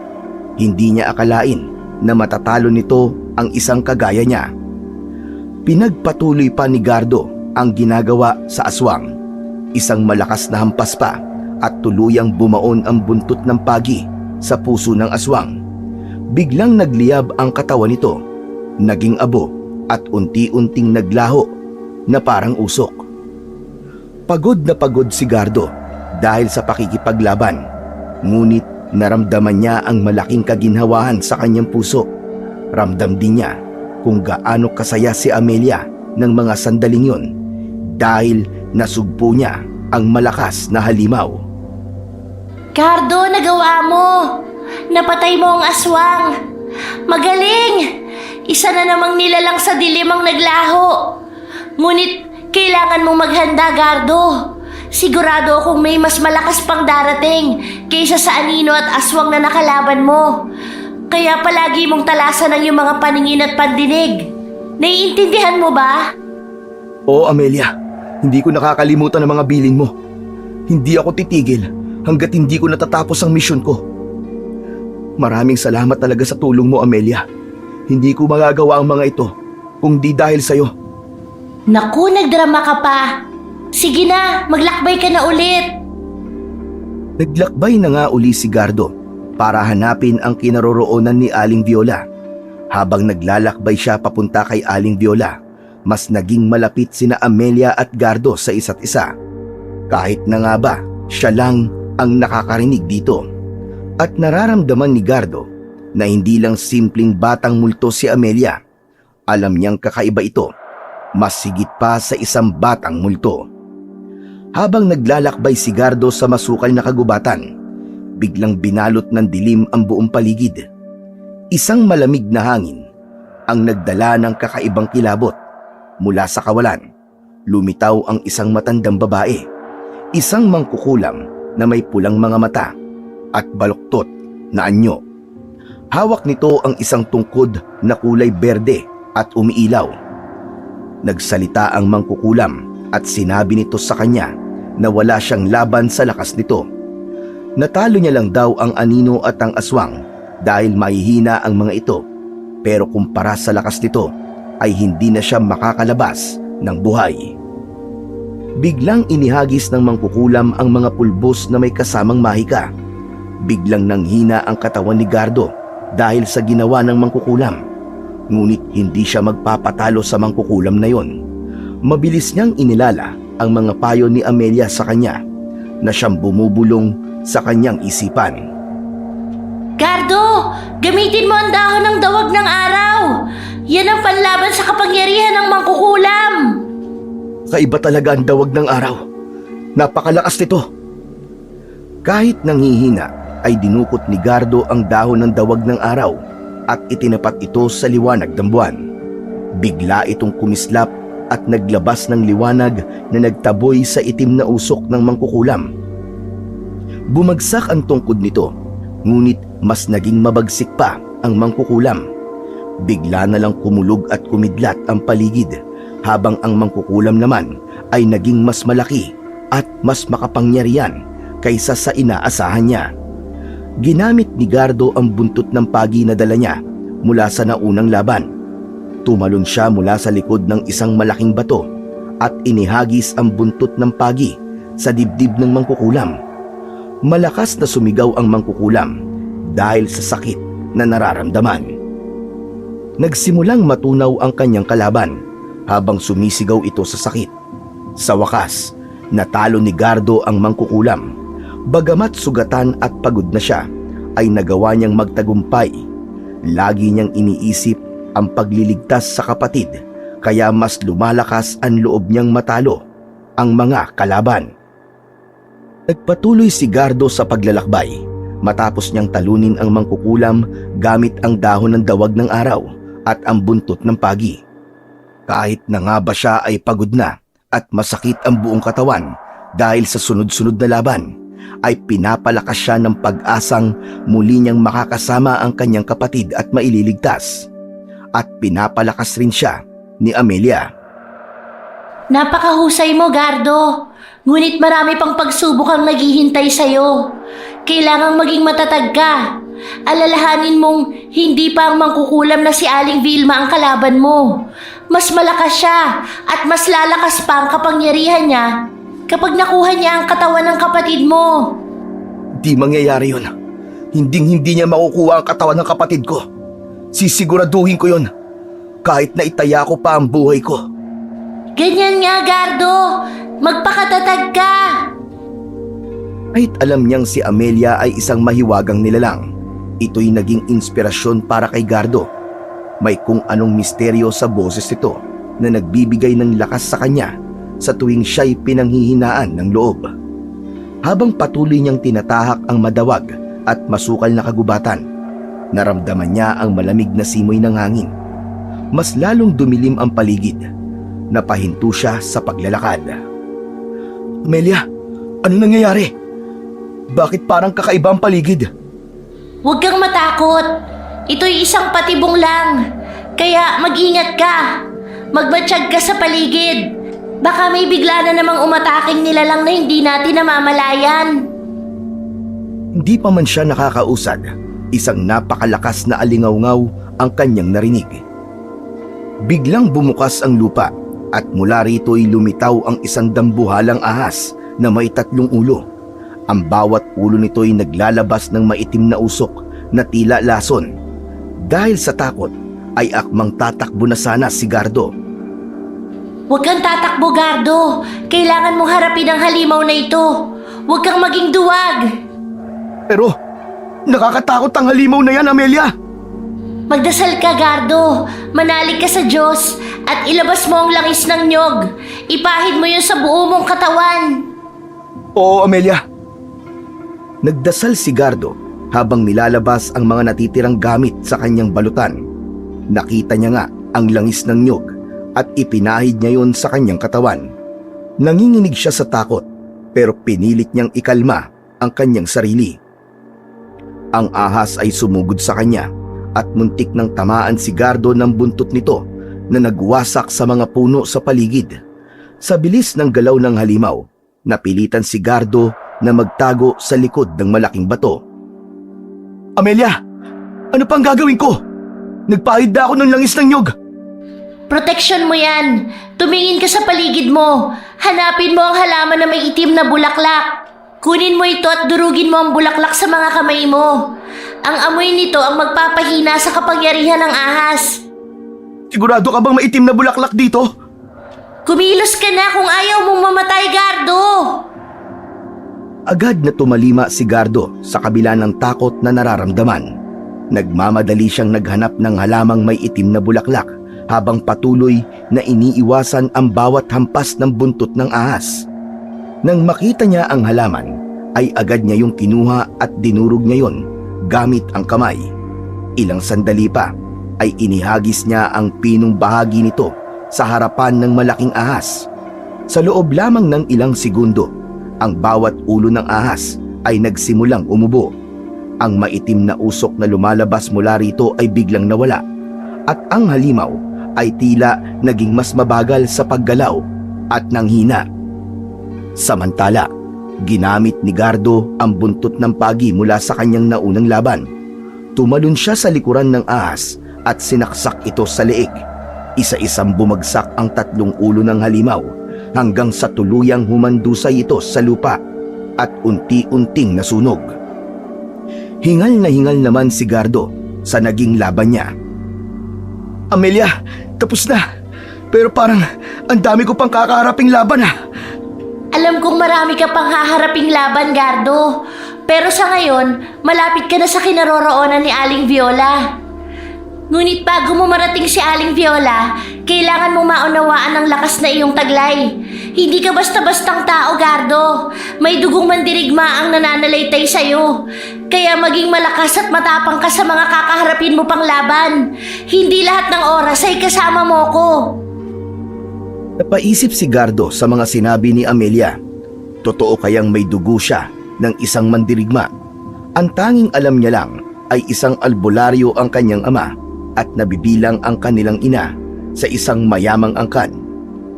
Hindi niya akalain na matatalo nito ang isang kagaya niya. Pinagpatuloy pa ni Gardo ang ginagawa sa aswang. Isang malakas na hampas pa at tuluyang bumaon ang buntot ng pagi sa puso ng aswang. Biglang nagliyab ang katawan nito, naging abo at unti-unting naglaho na parang usok. Pagod na pagod si Gardo dahil sa pakikipaglaban, ngunit naramdaman niya ang malaking kaginhawahan sa kanyang puso. Ramdam din niya kung gaano kasaya si Amelia ng mga sandaling yun dahil nasugpo niya ang malakas na halimaw. Gardo, nagawa mo! Napatay mo ang aswang! Magaling! Isa na namang nilalang sa dilim ang naglaho. Ngunit kailangan mong maghanda, Gardo. Sigurado akong may mas malakas pang darating kaysa sa anino at aswang na nakalaban mo. Kaya palagi mong talasan ang iyong mga paningin at pandinig. Naiintindihan mo ba? Oo, Amelia. Hindi ko nakakalimutan ang mga bilin mo. Hindi ako titigil hanggat hindi ko natatapos ang misyon ko. Maraming salamat talaga sa tulong mo, Amelia. Hindi ko magagawa ang mga ito kung di dahil sa'yo. Naku, nagdrama ka pa. Sige na, maglakbay ka na ulit. Naglakbay na nga uli si Gardo para hanapin ang kinaroroonan ni Aling Viola. Habang naglalakbay siya papunta kay Aling Viola, mas naging malapit sina Amelia at Gardo sa isa't isa. Kahit na nga ba, siya lang ang nakakarinig dito. At nararamdaman ni Gardo na hindi lang simpleng batang multo si Amelia. Alam niyang kakaiba ito, mas sigit pa sa isang batang multo. Habang naglalakbay si Gardo sa masukal na kagubatan, biglang binalot ng dilim ang buong paligid. Isang malamig na hangin ang nagdala ng kakaibang kilabot. Mula sa kawalan, lumitaw ang isang matandang babae, isang mangkukulam na may pulang mga mata at baluktot na anyo. Hawak nito ang isang tungkod na kulay berde at umiilaw. Nagsalita ang mangkukulam at sinabi nito sa kanya na wala siyang laban sa lakas nito. Natalo niya lang daw ang anino at ang aswang dahil mahihina ang mga ito, pero kumpara sa lakas nito ay hindi na siya makakalabas ng buhay. Biglang inihagis ng mangkukulam ang mga pulbos na may kasamang mahika. Biglang nanghina ang katawan ni Gardo dahil sa ginawa ng mangkukulam. Ngunit hindi siya magpapatalo sa mangkukulam na yon. Mabilis niyang inilala ang mga payo ni Amelia sa kanya na siyang bumubulong sa kanyang isipan. Gardo, gamitin mo ang dahon ng dawag ng araw. Yan ang panlaban sa kapangyarihan ng mangkukulam. Kaiba talaga ang dawag ng araw. Napakalakas nito. Kahit nanghihina ay dinukot ni Gardo ang dahon ng dawag ng araw at itinapat ito sa liwanag ng buwan. Bigla itong kumislap at naglabas ng liwanag na nagtaboy sa itim na usok ng mangkukulam. Bumagsak ang tungkod nito, ngunit mas naging mabagsik pa ang mangkukulam. Bigla na lang kumulog at kumidlat ang paligid, habang ang mangkukulam naman ay naging mas malaki at mas makapangyarihan kaysa sa inaasahan niya. Ginamit ni Gardo ang buntot ng pagi na dala niya mula sa naunang laban. Tumalon siya mula sa likod ng isang malaking bato at inihagis ang buntot ng pagi sa dibdib ng mangkukulam. Malakas na sumigaw ang mangkukulam dahil sa sakit na nararamdaman. Nagsimulang matunaw ang kanyang kalaban habang sumisigaw ito sa sakit. Sa wakas, natalo ni Gardo ang mangkukulam. Bagamat sugatan at pagod na siya, ay nagawa niyang magtagumpay. Lagi niyang iniisip ang pagliligtas sa kapatid, kaya mas lumalakas ang loob niyang matalo ang mga kalaban. Nagpatuloy si Gardo sa paglalakbay matapos niyang talunin ang mangkukulam gamit ang dahon ng dawag ng araw at ang buntot ng pagi. Kahit na nga ba siya ay pagod na at masakit ang buong katawan dahil sa sunod-sunod na laban, ay pinapalakas siya ng pag-asang muli niyang makakasama ang kanyang kapatid at maililigtas. At pinapalakas rin siya ni Amelia. Napakahusay mo, Gardo. Ngunit marami pang pagsubok ang naghihintay sa'yo. Kailangang maging matatag ka. Alalahanin mong hindi pa ang mangkukulam na si Aling Vilma ang kalaban mo. Mas malakas siya at mas lalakas pa ang kapangyarihan niya kapag nakuha niya ang katawan ng kapatid mo. Di mangyayari yun. Hinding-hindi niya makukuha ang katawan ng kapatid ko. Sisiguraduhin ko yun. Kahit na itaya ko pa ang buhay ko. Ganyan nga, Gardo. Magpakatatag ka. Kahit alam niyang si Amelia ay isang mahiwagang nilalang, ito'y naging inspirasyon para kay Gardo. May kung anong misteryo sa boses nito na nagbibigay ng lakas sa kanya sa tuwing siya'y pinanghihinaan ng loob. Habang patuloy niyang tinatahak ang madawag at masukal na kagubatan, naramdaman niya ang malamig na simoy ng hangin. Mas lalong dumilim ang paligid. Napahinto siya sa paglalakad. Amelia, ano nangyayari? Bakit parang kakaiba ang paligid? Huwag kang matakot. Ito'y isang patibong lang. Kaya mag-ingat ka. Magmatsyag ka sa paligid. Baka may bigla na namang umataking nilalang na hindi natin namamalayan. Hindi pa man siya nakakausad, isang napakalakas na alingawngaw ang kanyang narinig. Biglang bumukas ang lupa at mula rito'y lumitaw ang isang dambuhalang ahas na may 3 ulo. Ang bawat ulo nito'y naglalabas ng maitim na usok na tila lason. Dahil sa takot ay akmang tatakbo na sana si Gardo. Huwag kang tatakbo, Gardo. Kailangan mong harapin ang halimaw na ito. Huwag kang maging duwag. Pero nakakatakot ang halimaw na yan, Amelia. Magdasal ka, Gardo. Manalig ka sa Diyos at ilabas mo ang langis ng nyog. Ipahid mo yun sa buo mong katawan. Oo, Amelia. Nagdasal si Gardo habang nilalabas ang mga natitirang gamit sa kanyang balutan. Nakita niya nga ang langis ng nyog at ipinahid niya yon sa kanyang katawan. Nanginginig siya sa takot pero pinilit niyang ikalma ang kanyang sarili. Ang ahas ay sumugod sa kanya at muntik nang tamaan si Gardo ng buntot nito na nagwasak sa mga puno sa paligid. Sa bilis ng galaw ng halimaw, napilitan si Gardo na magtago sa likod ng malaking bato. Amelia, ano pang gagawin ko? Nagpahid na ako ng langis ng nyog. Proteksyon mo yan. Tumingin ka sa paligid mo. Hanapin mo ang halaman na may itim na bulaklak. Kunin mo ito at durugin mo ang bulaklak sa mga kamay mo. Ang amoy nito ang magpapahina sa kapangyarihan ng ahas. Sigurado ka bang maitim na bulaklak dito? Kumilos ka na kung ayaw mong mamatay, Gardo. Agad na tumalima si Gardo sa kabila ng takot na nararamdaman. Nagmamadali siyang naghanap ng halamang may itim na bulaklak habang patuloy na iniiwasan ang bawat hampas ng buntot ng ahas. Nang makita niya ang halaman, ay agad niya yung kinuha at dinurog niya yon gamit ang kamay. Ilang sandali pa ay inihagis niya ang pinong bahagi nito sa harapan ng malaking ahas. Sa loob lamang ng ilang segundo, ang bawat ulo ng ahas ay nagsimulang umubo. Ang maitim na usok na lumalabas mula rito ay biglang nawala at ang halimaw ay tila naging mas mabagal sa paggalaw at nanghina. Samantala, ginamit ni Gardo ang buntot ng pagi mula sa kanyang naunang laban. Tumalon siya sa likuran ng ahas at sinaksak ito sa leeg. Isa-isang bumagsak ang 3 ulo ng halimaw hanggang sa tuluyang humandusay ito sa lupa at unti-unting nasunog. Hingal na hingal naman si Gardo sa naging laban niya. Amelia, tapos na. Pero parang ang dami ko pang kakaharaping laban Alam kong marami ka pang haharaping laban, Gardo. Pero sa ngayon, malapit ka na sa kinaroroonan ni Aling Viola. Ngunit bago mo marating si Aling Viola, kailangan mong maunawaan ang lakas na iyong taglay. Hindi ka basta-bastang tao, Gardo. May dugong mandirigma ang nananalaytay sa'yo. Kaya maging malakas at matapang ka sa mga kakaharapin mo pang laban. Hindi lahat ng oras ay kasama mo ko. Napaisip si Gardo sa mga sinabi ni Amelia. Totoo kayang may dugo siya ng isang mandirigma? Ang tanging alam niya lang ay isang albularyo ang kanyang ama at nabibilang ang kanilang ina sa isang mayamang angkan.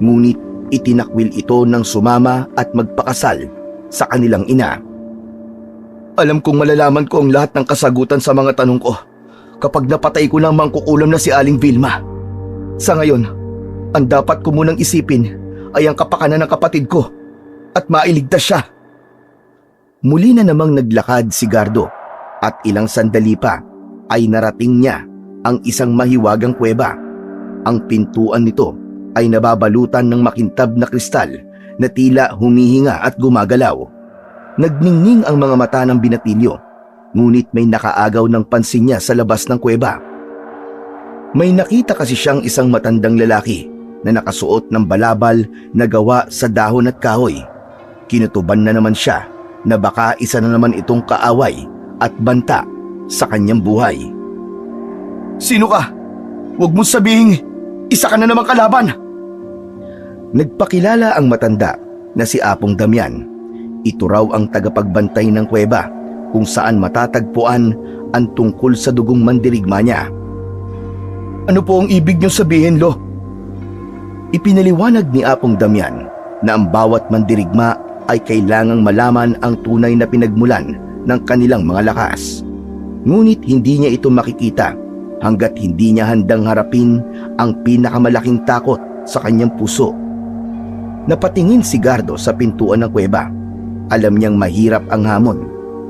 Ngunit itinakwil ito ng sumama at magpakasal sa kanilang ina. Alam kong malalaman ko ang lahat ng kasagutan sa mga tanong ko kapag napatay ko ng mangkukulam na si Aling Vilma. Sa ngayon, ang dapat ko munang isipin ay ang kapakanan ng kapatid ko at mailigtas siya. Muli na namang naglakad si Gardo at ilang sandali pa ay narating niya ang isang mahiwagang kuweba. Ang pintuan nito ay nababalutan ng makintab na kristal na tila humihinga at gumagalaw. Nagningning ang mga mata ng binatilyo, ngunit may nakaagaw ng pansin niya sa labas ng kuweba. May nakita kasi siyang isang matandang lalaki na nakasuot ng balabal na gawa sa dahon at kahoy. Kinutuban na naman siya na baka isa na naman itong kaaway at banta sa kanyang buhay. Sino ka? Huwag mong sabihing isa ka na namang kalaban! Nagpakilala ang matanda na si Apong Damian. Ito raw ang tagapagbantay ng kuweba kung saan matatagpuan ang tungkol sa dugong mandirigma niya. Ano po ang ibig niyong sabihin, Lo? Ipinaliwanag ni Apong Damian na ang bawat mandirigma ay kailangang malaman ang tunay na pinagmulan ng kanilang mga lakas. Ngunit hindi niya ito makikita hanggat hindi niya handang harapin ang pinakamalaking takot sa kanyang puso. Napatingin si Gardo sa pintuan ng kuweba. Alam niyang mahirap ang hamon,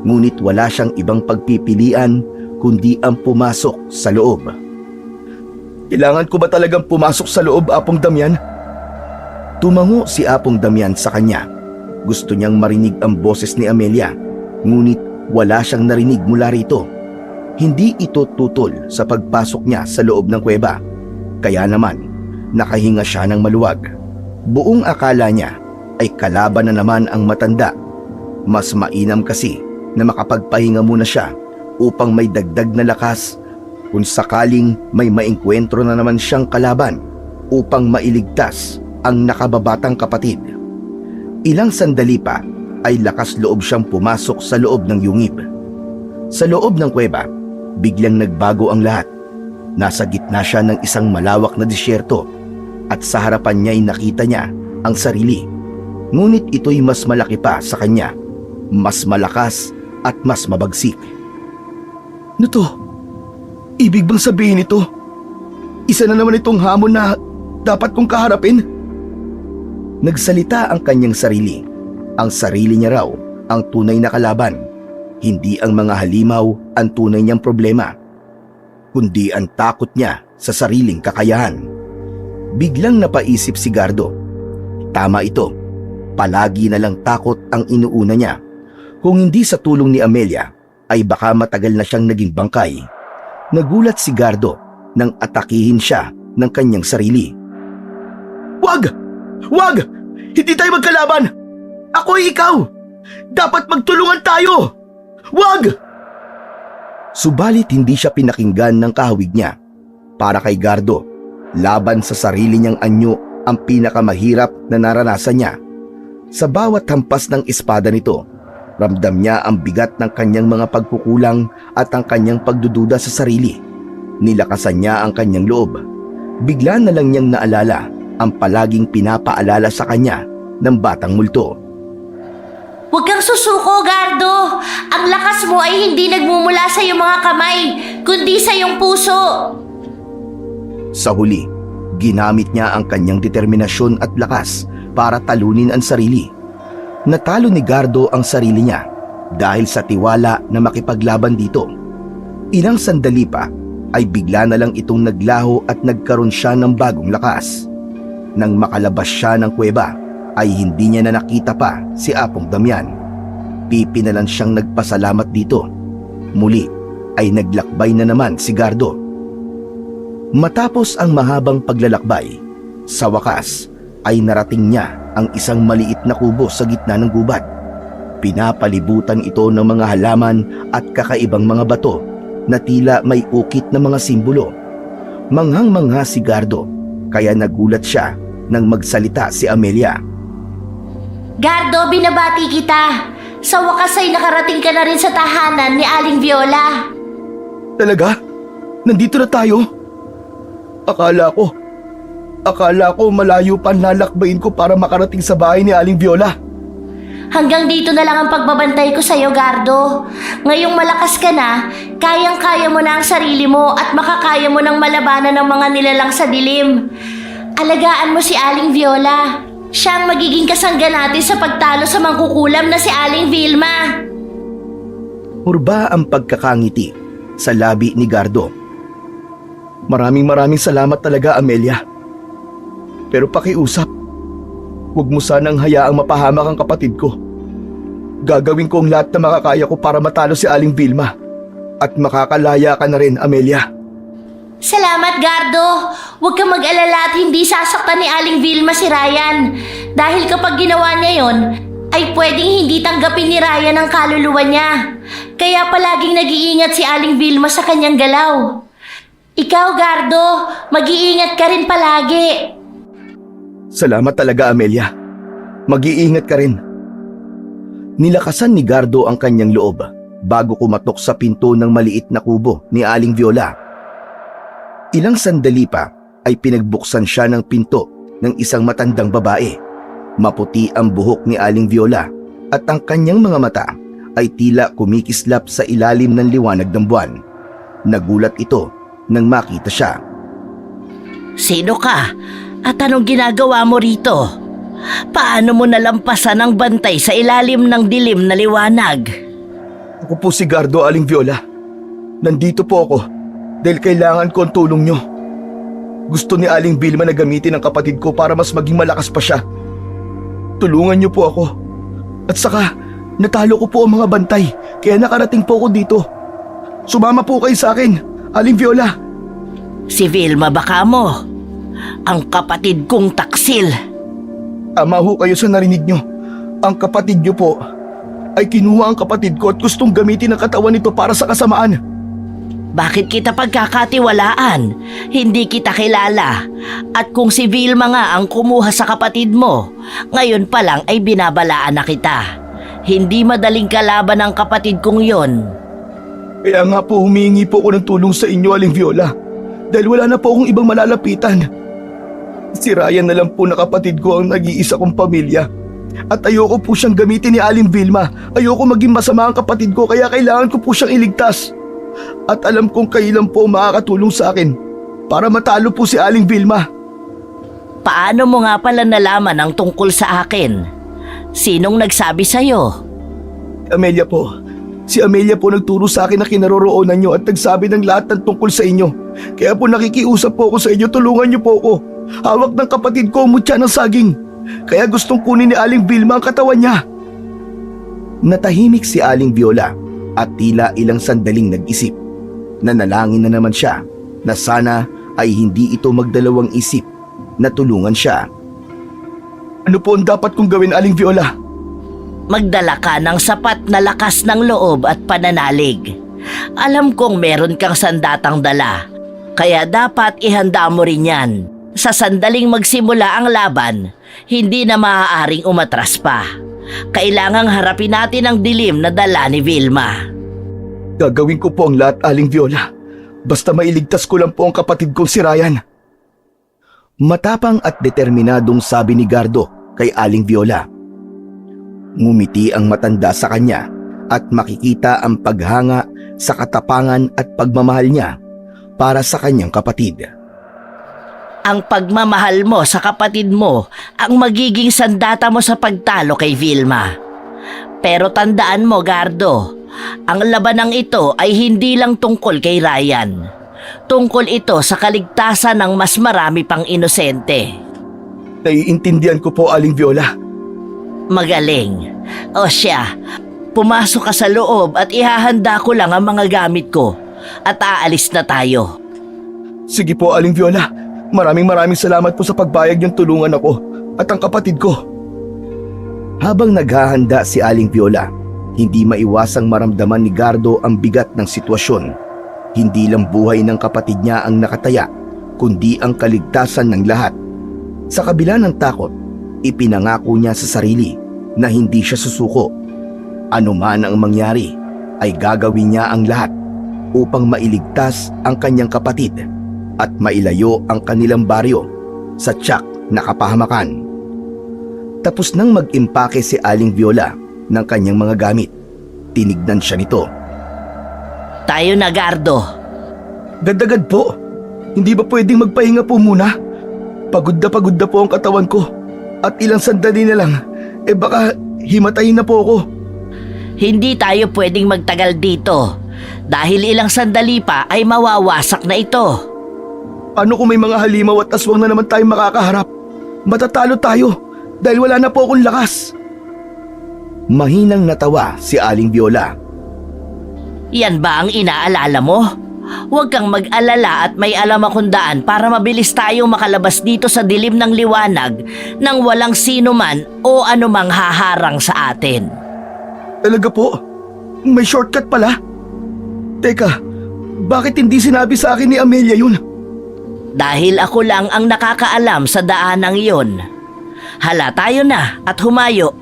ngunit wala siyang ibang pagpipilian kundi ang pumasok sa loob. Kailangan ko ba talagang pumasok sa loob, Apong Damian? Tumango si Apong Damian sa kanya. Gusto niyang marinig ang boses ni Amelia, ngunit wala siyang narinig mula rito. Hindi ito tutol sa pagpasok niya sa loob ng kuweba. Kaya naman, nakahinga siya ng maluwag. Buong akala niya ay kalaban na naman ang matanda. Mas mainam kasi na makapagpahinga muna siya upang may dagdag na lakas kung sakaling may maengkwentro na naman siyang kalaban upang mailigtas ang nakababatang kapatid. Ilang sandali pa ay lakas loob siyang pumasok sa loob ng yungib. Sa loob ng kuweba, biglang nagbago ang lahat. Nasa gitna siya ng isang malawak na disyerto at sa harapan niya ay nakita niya ang sarili. Ngunit ito'y mas malaki pa sa kanya, mas malakas at mas mabagsik. Ano to? Ibig bang sabihin ito? Isa na naman itong hamon na dapat kong kaharapin? Nagsalita ang kanyang sarili. Ang sarili niya raw ang tunay na kalaban. Hindi ang mga halimaw ang tunay niyang problema, kundi ang takot niya sa sariling kakayahan. Biglang napaisip si Gardo. Tama ito. Palagi na lang takot ang inuuna niya. Kung hindi sa tulong ni Amelia, ay baka matagal na siyang naging bangkay. Nagulat si Gardo nang atakihin siya ng kanyang sarili. Wag! Wag! Hindi tayo magkalaban! Ako ay ikaw! Dapat magtulungan tayo! Wag! Subalit hindi siya pinakinggan ng kahawig niya. Para kay Gardo, laban sa sarili niyang anyo ang pinakamahirap na naranasan niya. Sa bawat hampas ng espada nito, ramdam niya ang bigat ng kanyang mga pagkukulang at ang kanyang pagdududa sa sarili. Nilakasan niya ang kanyang loob. Bigla na lang niyang naalala ang palaging pinapaalala sa kanya ng batang multo. Huwag kang susuko, Gardo! Ang lakas mo ay hindi nagmumula sa iyong mga kamay, kundi sa iyong puso! Sa huli, ginamit niya ang kanyang determinasyon at lakas para talunin ang sarili. Natalo ni Gardo ang sarili niya dahil sa tiwala na makipaglaban dito. Ilang sandali pa ay bigla na lang itong naglaho at nagkaroon siya ng bagong lakas. Nang makalabas siya ng kuweba ay hindi niya na nakita pa si Apong Damian. Pipi na lang siyang nagpasalamat dito. Muli ay naglakbay na naman si Gardo. Matapos ang mahabang paglalakbay, sa wakas ay narating niya ang isang maliit na kubo sa gitna ng gubat. Pinapalibutan ito ng mga halaman at kakaibang mga bato na tila may ukit na mga simbolo. Manghang-mangha si Gardo, kaya nagulat siya nang magsalita si Amelia. Gardo, binabati kita! Sa wakas ay nakarating ka na rin sa tahanan ni Aling Viola. Talaga? Nandito na tayo? Akala ko malayo pa ang lalakbayin ko para makarating sa bahay ni Aling Viola. Hanggang dito na lang ang pagbabantay ko sa'yo, Gardo. Ngayong malakas ka na, kayang-kaya mo na ang sarili mo at makakaya mo ng malabanan ng mga nilalang sa dilim. Alagaan mo si Aling Viola. Siya ang magiging kasangga natin sa pagtalo sa mangkukulam na si Aling Vilma. Hurba ang pagkakangiti sa labi ni Gardo. Maraming salamat talaga, Amelia. Pero pakiusap, huwag mo sanang hayaang mapahamak ang kapatid ko. Gagawin ko ang lahat na makakaya ko para matalo si Aling Vilma. At makakalaya ka na rin, Amelia. Salamat, Gardo. Huwag kang mag-alala at hindi sasaktan ni Aling Vilma si Ryan. Dahil kapag ginawa niya yon, ay pwedeng hindi tanggapin ni Ryan ang kaluluwa niya. Kaya palaging nag-iingat si Aling Vilma sa kanyang galaw. Ikaw, Gardo, mag-iingat ka rin palagi. Salamat talaga, Amelia. Mag-iingat ka rin. Nilakasan ni Gardo ang kanyang loob bago kumatok sa pinto ng maliit na kubo ni Aling Viola. Ilang sandali pa ay pinagbuksan siya ng pinto ng isang matandang babae. Maputi ang buhok ni Aling Viola at ang kanyang mga mata ay tila kumikislap sa ilalim ng liwanag ng buwan. Nagulat ito nang makita siya. Sino ka? At anong ginagawa mo rito? Paano mo nalampasan ang bantay sa ilalim ng dilim na liwanag? Ako po si Gardo, Aling Viola. Nandito po ako dahil kailangan ko ang tulong nyo. Gusto ni Aling Vilma na gamitin ang kapatid ko para mas maging malakas pa siya. Tulungan nyo po ako. At saka, natalo ko po ang mga bantay kaya nakarating po ako dito. Sumama po kayo sa akin, Aling Viola. Si Vilma baka mo? Ang kapatid kong taksil. Tama ho kayo sa narinig nyo. Ang kapatid nyo po ay kinuha ang kapatid ko at gustong gamitin ang katawan nito para sa kasamaan. Bakit kita pagkakatiwalaan? Hindi kita kilala. At kung si Vilma nga ang kumuha sa kapatid mo, ngayon pa lang ay binabalaan na kita. Hindi madaling kalaban ang kapatid kong yon. Kaya nga po humihingi po ako ng tulong sa inyo, Aling Viola. Dahil wala na po akong ibang malalapitan. Si Ryan na lang po na kapatid ko ang nag-iisa kong pamilya. At ayoko po siyang gamitin ni Aling Vilma. Ayoko maging masama ang kapatid ko kaya kailangan ko po siyang iligtas. At alam kong kayo lang po makakatulong sa akin para matalo po si Aling Vilma. Paano mo nga pala nalaman ang tungkol sa akin? Sinong nagsabi sa'yo? Amelia po. Si Amelia po nagturo sa akin na kinaroroonan nyo at nagsabi ng lahat ng tungkol sa inyo. Kaya po nakikiusap po ako sa inyo, tulungan nyo po ako. Hawak ng kapatid ko ang mutya ng saging. Kaya gustong kunin ni Aling Vilma ang katawan niya. Natahimik si Aling Viola at tila ilang sandaling nag-isip. Nanalangin na naman siya na sana ay hindi ito magdalawang isip na tulungan siya. Ano po ang dapat kong gawin, Aling Viola? Magdala ka ng sapat na lakas ng loob at pananalig. Alam kong meron kang sandatang dala, kaya dapat ihanda mo rin yan. Sa sandaling magsimula ang laban, hindi na maaaring umatras pa. Kailangang harapin natin ang dilim na dala ni Vilma. Gagawin ko po ang lahat, Aling Viola. Basta mailigtas ko lang po ang kapatid kong si Ryan. Matapang at determinadong sabi ni Gardo kay Aling Viola. Ngumiti ang matanda sa kanya at makikita ang paghanga sa katapangan at pagmamahal niya para sa kanyang kapatid. Ang pagmamahal mo sa kapatid mo ang magiging sandata mo sa pagtalo kay Vilma. Pero tandaan mo, Gardo, ang labanang ito ay hindi lang tungkol kay Ryan. Tungkol ito sa kaligtasan ng mas marami pang inosente. Naiintindihan ko po, Aling Viola. Magaling. O siya, pumasok ka sa loob at ihahanda ko lang ang mga gamit ko at aalis na tayo. Sige po, Aling Viola. Maraming salamat po sa pagbayag niyong tulungan ako at ang kapatid ko. Habang naghahanda si Aling Viola, hindi maiwasang maramdaman ni Gardo ang bigat ng sitwasyon. Hindi lang buhay ng kapatid niya ang nakataya, kundi ang kaligtasan ng lahat. Sa kabila ng takot, ipinangako niya sa sarili na hindi siya susuko. Ano man ang mangyari, ay gagawin niya ang lahat upang mailigtas ang kanyang kapatid at mailayo ang kanilang baryo sa tiyak na kapahamakan. Tapos nang mag-impake si Aling Viola ng kanyang mga gamit, tinignan siya nito. Tayo na, Gardo. Gad-agad po. Hindi ba pwedeng magpahinga po muna? Pagod na po ang katawan ko. At ilang sandali na lang, baka himatayin na po ako. Hindi tayo pwedeng magtagal dito. Dahil ilang sandali pa ay mawawasak na ito. Ano kung may mga halimaw at aswang na naman tayong makakaharap? Matatalo tayo dahil wala na po akong lakas. Mahinang natawa si Aling Viola. Yan ba ang inaalala mo? Huwag kang mag-alala at may alam akong daan para mabilis tayong makalabas dito sa dilim ng liwanag nang walang sino man o anumang haharang sa atin. Talaga po? May shortcut pala? Teka, bakit hindi sinabi sa akin ni Amelia yun? Dahil ako lang ang nakakaalam sa daanang iyon. Hala, tayo na at humayo.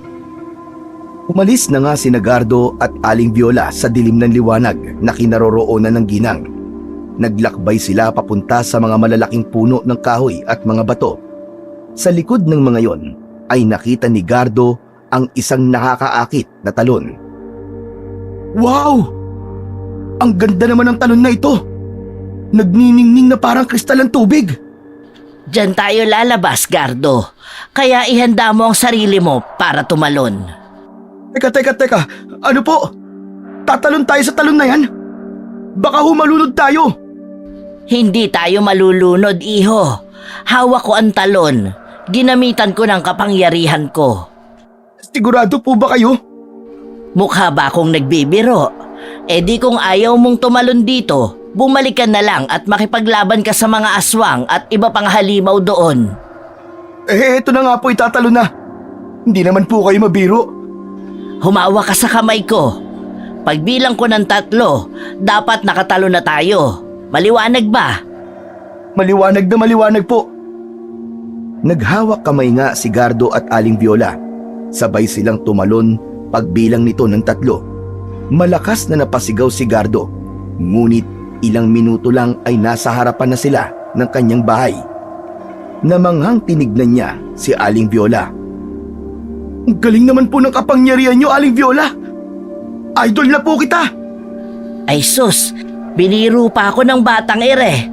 Umalis na nga si Gardo at Aling Viola sa dilim ng liwanag na kinaroroonan ng ginang. Naglakbay sila papunta sa mga malalaking puno ng kahoy at mga bato. Sa likod ng mga yon ay nakita ni Gardo ang isang nakakaakit na talon. Wow! Ang ganda naman ng talon na ito! Nagniningning na parang kristal ang tubig! Diyan tayo lalabas, Gardo. Kaya ihanda mo ang sarili mo para tumalon. Teka, ano po? Tatalon tayo sa talon na yan? Baka humalunod tayo! Hindi tayo malulunod, iho. Hawak ko ang talon. Ginamitan ko ng kapangyarihan ko. Sigurado po ba kayo? Mukha ba akong nagbibiro? E di kung ayaw mong tumalon dito, bumalik ka na lang at makipaglaban ka sa mga aswang at iba pang halimaw doon. Eto na nga po, itatalon na. Hindi naman po kayo mabiro. Humawa ka sa kamay ko. Pagbilang ko ng 3, dapat nakatalo na tayo. Maliwanag ba? Maliwanag na maliwanag po. Naghawak kamay nga si Gardo at Aling Viola. Sabay silang tumalon pagbilang nito ng 3. Malakas na napasigaw si Gardo. Ngunit ilang minuto lang ay nasa harapan na sila ng kanyang bahay. Namanghang tinignan niya si Aling Viola. Ang galing naman po ng kapangyarihan niyo, Aling Viola. Idol na po kita. Ay sus, biniro pa ako ng batang ere.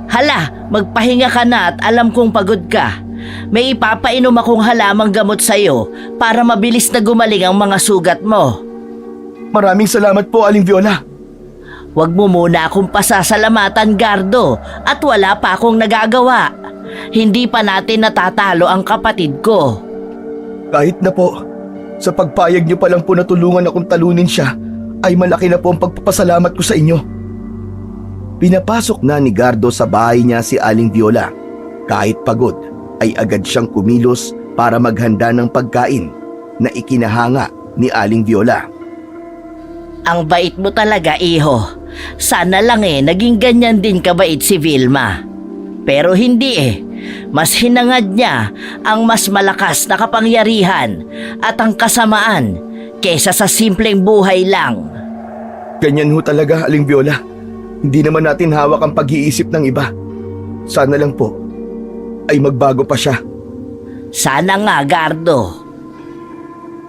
Hala, magpahinga ka na at alam kong pagod ka. May ipapainom akong halamang gamot sa'yo para mabilis na gumaling ang mga sugat mo. Maraming salamat po, Aling Viola. Huwag mo muna akong pasasalamatan, Gardo, at wala pa akong nagagawa. Hindi pa natin natatalo ang kapatid ko. Kahit na po, sa pagpayag niyo pa lang po na tulungan akong talunin siya, ay malaki na po ang pagpapasalamat ko sa inyo. Pinapasok na ni Gardo sa bahay niya si Aling Viola. Kahit pagod, ay agad siyang kumilos para maghanda ng pagkain na ikinahanga ni Aling Viola. Ang bait mo talaga, iho. Sana lang naging ganyan din kabait si Vilma. Pero hindi Mas hinangad niya ang mas malakas na kapangyarihan at ang kasamaan kesa sa simpleng buhay lang. Ganyan ho talaga, Aling Viola. Hindi naman natin hawak ang pag-iisip ng iba. Sana lang po ay magbago pa siya. Sana nga, Gardo.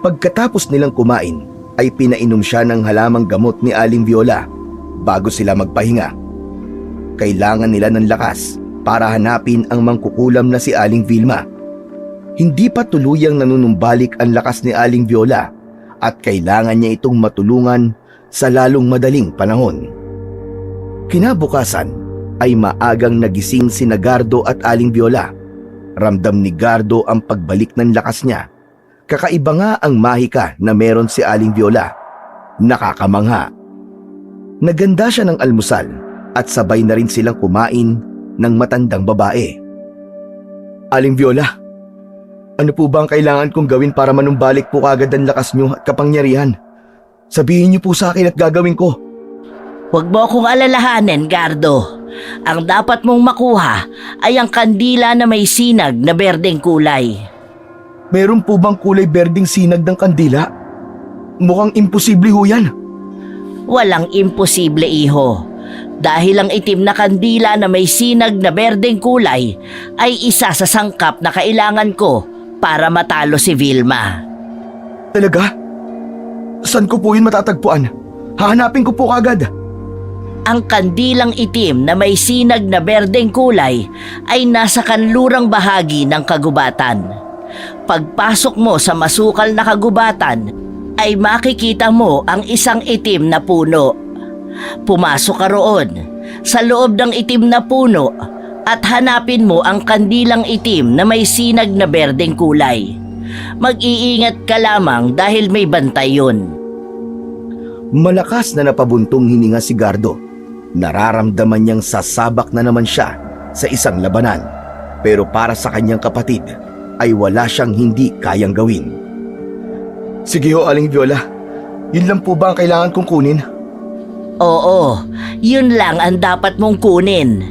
Pagkatapos nilang kumain, ay pinainom siya ng halamang gamot ni Aling Viola bago sila magpahinga. Kailangan nila ng lakas para hanapin ang mangkukulam na si Aling Vilma. Hindi pa tuluyang nanunumbalik ang lakas ni Aling Viola at kailangan niya itong matulungan sa lalong madaling panahon. Kinabukasan ay maagang nagising si Gardo at Aling Viola. Ramdam ni Gardo ang pagbalik ng lakas niya. Kakaiba nga ang mahika na meron si Aling Viola. Nakakamangha. Naganda siya ng almusal at sabay na rin silang kumain ng matandang babae. Aling Viola, ano po ba ang kailangan kong gawin para manumbalik po kagad ang lakas niyo at kapangyarihan? Sabihin niyo po sa akin at gagawin ko. Huwag mo akong alalahanin, Gardo. Ang dapat mong makuha ay ang kandila na may sinag na berdeng kulay. Meron po bang kulay berdeng sinag ng kandila? Mukhang imposible ho yan. Walang imposible, iho. Dahil ang itim na kandila na may sinag na berdeng kulay ay isa sa sangkap na kailangan ko para matalo si Vilma. Talaga? Saan ko po yun matatagpuan? Hahanapin ko po kagad. Ang kandilang itim na may sinag na berdeng kulay ay nasa kanlurang bahagi ng kagubatan. Pagpasok mo sa masukal na kagubatan, ay makikita mo ang isang itim na puno. Pumasok ka roon sa loob ng itim na puno at hanapin mo ang kandilang itim na may sinag na berdeng kulay. Mag-iingat ka lamang dahil may bantay yun. Malakas na napabuntong hininga si Gardo. Nararamdaman niyang sasabak na naman siya sa isang labanan. Pero para sa kanyang kapatid ay wala siyang hindi kayang gawin. Sige ho, Aling Viola. Yun lang po ba ang kailangan kong kunin? Oo, yun lang ang dapat mong kunin.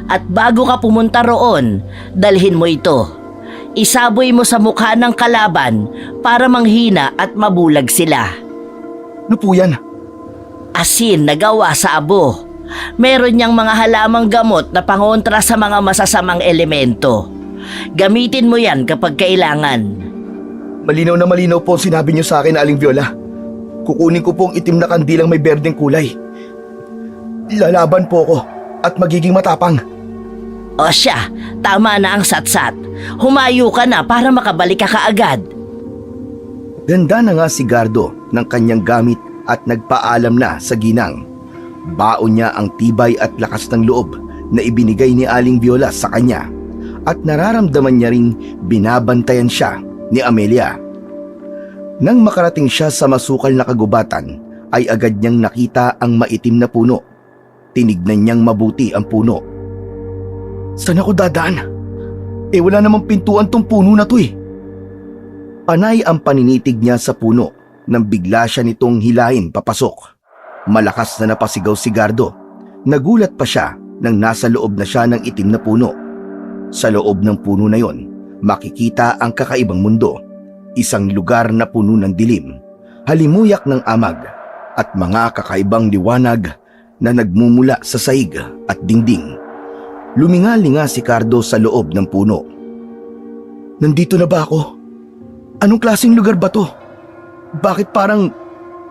At bago ka pumunta roon, dalhin mo ito. Isaboy mo sa mukha ng kalaban para manghina at mabulag sila. Ano po yan? Asin na gawa sa abo. Meron niyang mga halamang gamot na pangontra sa mga masasamang elemento. Gamitin mo yan kapag kailangan. Malinaw na malinaw po ang sinabi niyo sa akin, Aling Viola. Kukunin ko po ang itim na kandilang may berdeng kulay. Lalaban po ako at magiging matapang. O siya, tama na ang satsat. Humayo ka na para makabalik ka kaagad. Ganda na nga si Gardo ng kanyang gamit at nagpaalam na sa ginang. Baon niya ang tibay at lakas ng loob na ibinigay ni Aling Viola sa kanya at nararamdaman niya ring binabantayan siya ni Amelia. Nang makarating siya sa masukal na kagubatan ay agad niyang nakita ang maitim na puno. Tinignan niyang mabuti ang puno. Saan ako dadaan? Wala namang pintuan tong puno na to eh. Panay ang paninitig niya sa puno nang bigla siya nitong hilahin papasok. Malakas na napasigaw si Gardo. Nagulat pa siya nang nasa loob na siya ng itim na puno. Sa loob ng puno na yon, makikita ang kakaibang mundo. Isang lugar na puno ng dilim, halimuyak ng amag, at mga kakaibang liwanag na nagmumula sa sahig at dingding. Luminga-linga si Gardo sa loob ng puno. Nandito na ba ako? Anong klaseng lugar ba to? Bakit parang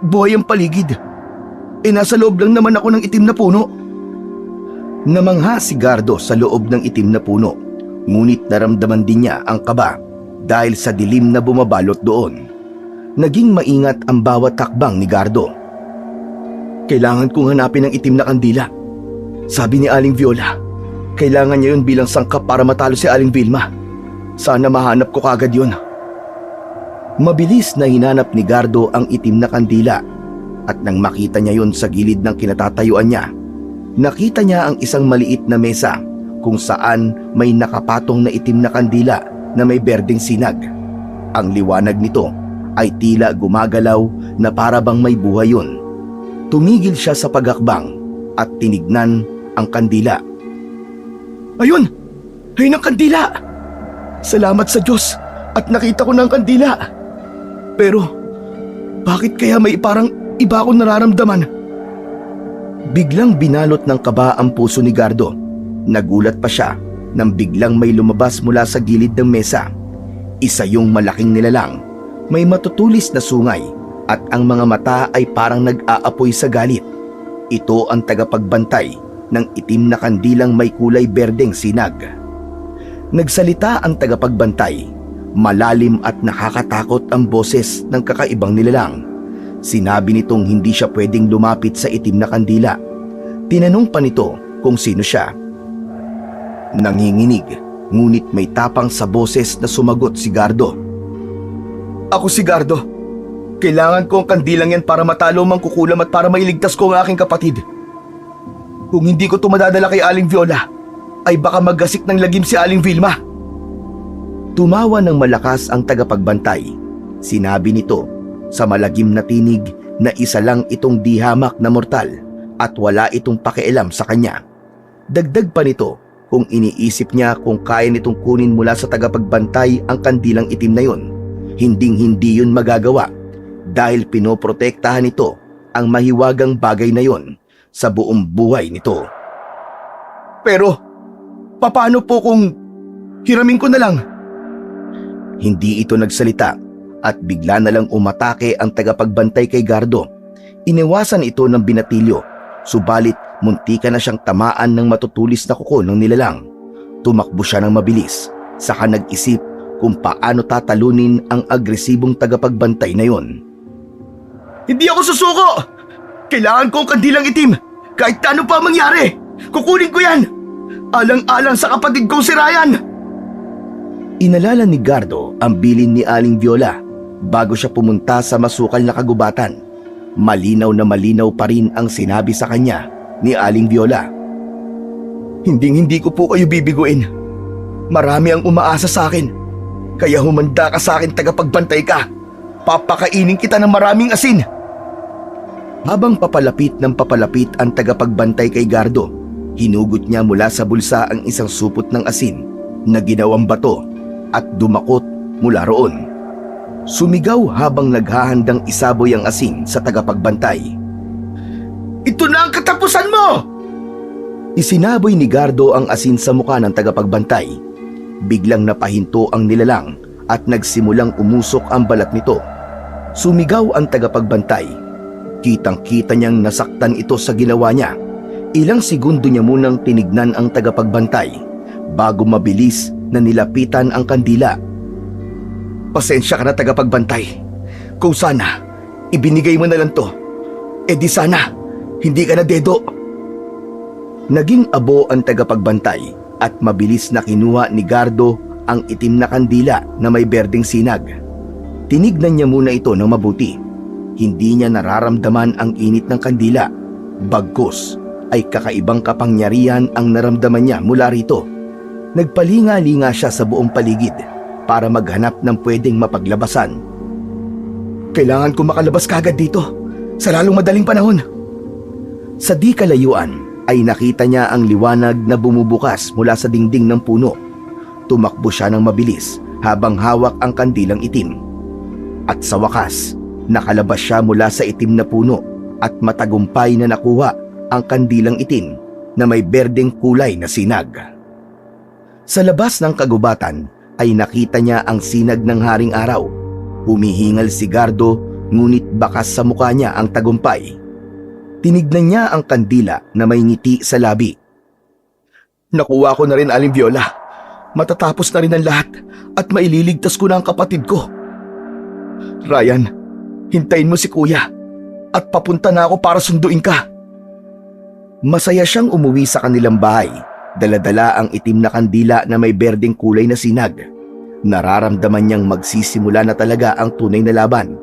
buhay ang paligid? Nasa loob lang naman ako ng itim na puno. Namangha si Gardo sa loob ng itim na puno, ngunit naramdaman din niya ang kaba dahil sa dilim na bumabalot doon. Naging maingat ang bawat takbang ni Gardo. Kailangan kong hanapin ang itim na kandila. Sabi ni Aling Viola, kailangan niya yun bilang sangkap para matalo si Aling Vilma. Sana mahanap ko kagad yun. Mabilis na hinanap ni Gardo ang itim na kandila at nang makita niya yun sa gilid ng kinatatayuan niya, nakita niya ang isang maliit na mesa kung saan may nakapatong na itim na kandila na may berdeng sinag. Ang liwanag nito ay tila gumagalaw na para bang may buhay yun. Tumigil siya sa pagakbang at tinignan ang kandila. Ayun! Ayun ang kandila! Salamat sa Diyos at nakita ko na ang kandila. Pero bakit kaya may parang iba akong nararamdaman? Biglang binalot ng kaba ang puso ni Gardo. Nagulat pa siya nang biglang may lumabas mula sa gilid ng mesa. Isa yung malaking nilalang, may matutulis na sungay at ang mga mata ay parang nag-aapoy sa galit. Ito ang tagapagbantay ng itim na kandilang may kulay berdeng sinag. Nagsalita ang tagapagbantay. Malalim at nakakatakot ang boses ng kakaibang nilalang. Sinabi nitong hindi siya pwedeng lumapit sa itim na kandila. Tinanong pa nito kung sino siya. Nanginginig, ngunit may tapang sa boses na sumagot si Gardo. Ako si Gardo. Kailangan ko ang kandilang yan para matalo mang kukulam at para mailigtas ko ang aking kapatid. Kung hindi ko ito madadala kay Aling Viola, ay baka maggasik ng lagim si Aling Vilma. Tumawa ng malakas ang tagapagbantay. Sinabi nito sa malagim na tinig na isa lang itong di hamak na mortal at wala itong pakialam sa kanya. Dagdag pa nito kung iniisip niya kung kaya nitong kunin mula sa tagapagbantay ang kandilang itim na yon. Hinding-hindi yun magagawa dahil pinoprotektahan nito ang mahiwagang bagay na yon sa buong buhay nito. Pero, paano po kung hiramin ko na lang? Hindi ito nagsalita at bigla na lang umatake ang tagapagbantay kay Gardo. Iniwasan ito ng binatilyo, subalit muntika na siyang tamaan ng matutulis na kuko ng nilalang. Tumakbo siya ng mabilis, saka nag-isip kung paano tatalunin ang agresibong tagapagbantay na yon. Hindi ako susuko! Kailangan ko ang kandilang itim! Kahit ano pa mangyari! Kukunin ko yan! Alang-alang sa kapatid kong si Ryan! Inalala ni Gardo ang bilin ni Aling Viola bago siya pumunta sa masukal na kagubatan. Malinaw na malinaw pa rin ang sinabi sa kanya ni Aling Viola. Hindi ko po kayo bibiguin. Marami ang umaasa sa akin. Kaya humanda ka sa akin, tagapagbantay ka. Papakainin kita ng maraming asin. Habang papalapit ng papalapit ang tagapagbantay kay Gardo, hinugot niya mula sa bulsa ang isang supot ng asin na ginawang bato at dumakot mula roon. Sumigaw habang naghahandang isaboy ang asin sa tagapagbantay. Ito na ang katapusan mo! Isinaboy ni Gardo ang asin sa mukha ng tagapagbantay. Biglang napahinto ang nilalang at nagsimulang umusok ang balat nito. Sumigaw ang tagapagbantay. Kitang-kita niyang nasaktan ito sa ginawa niya. Ilang segundo niya munang tinignan ang tagapagbantay bago mabilis na nilapitan ang kandila. Pasensya ka na, tagapagbantay. Kung sana, ibinigay mo na lang to. E di sana, hindi ka na dedo. Naging abo ang tagapagbantay at mabilis na kinuha ni Gardo ang itim na kandila na may berdeng sinag. Tinignan niya muna ito ng mabuti. Hindi niya nararamdaman ang init ng kandila. Bagkus ay kakaibang kapangyarihan ang naramdaman niya mula rito. Nagpalinga-linga siya sa buong paligid para maghanap ng pwedeng mapaglabasan. Kailangan ko makalabas kagad dito sa lalong madaling panahon. Sa di kalayuan ay nakita niya ang liwanag na bumubukas mula sa dingding ng puno. Tumakbo siya ng mabilis habang hawak ang kandilang itim. At sa wakas, nakalabas siya mula sa itim na puno at matagumpay na nakuha ang kandilang itim na may berdeng kulay na sinag. Sa labas ng kagubatan ay nakita niya ang sinag ng haring araw. Humihingal si Gardo ngunit bakas sa mukha niya ang tagumpay. Tinignan niya ang kandila na may ngiti sa labi. Nakuha ko na rin, Aling Viola. Matatapos na rin ang lahat at maililigtas ko na ang kapatid ko. Ryan, hintayin mo si Kuya at papunta na ako para sunduin ka. Masaya siyang umuwi sa kanilang bahay. Dala-dala ang itim na kandila na may berdeng kulay na sinag. Nararamdaman niyang magsisimula na talaga ang tunay na laban.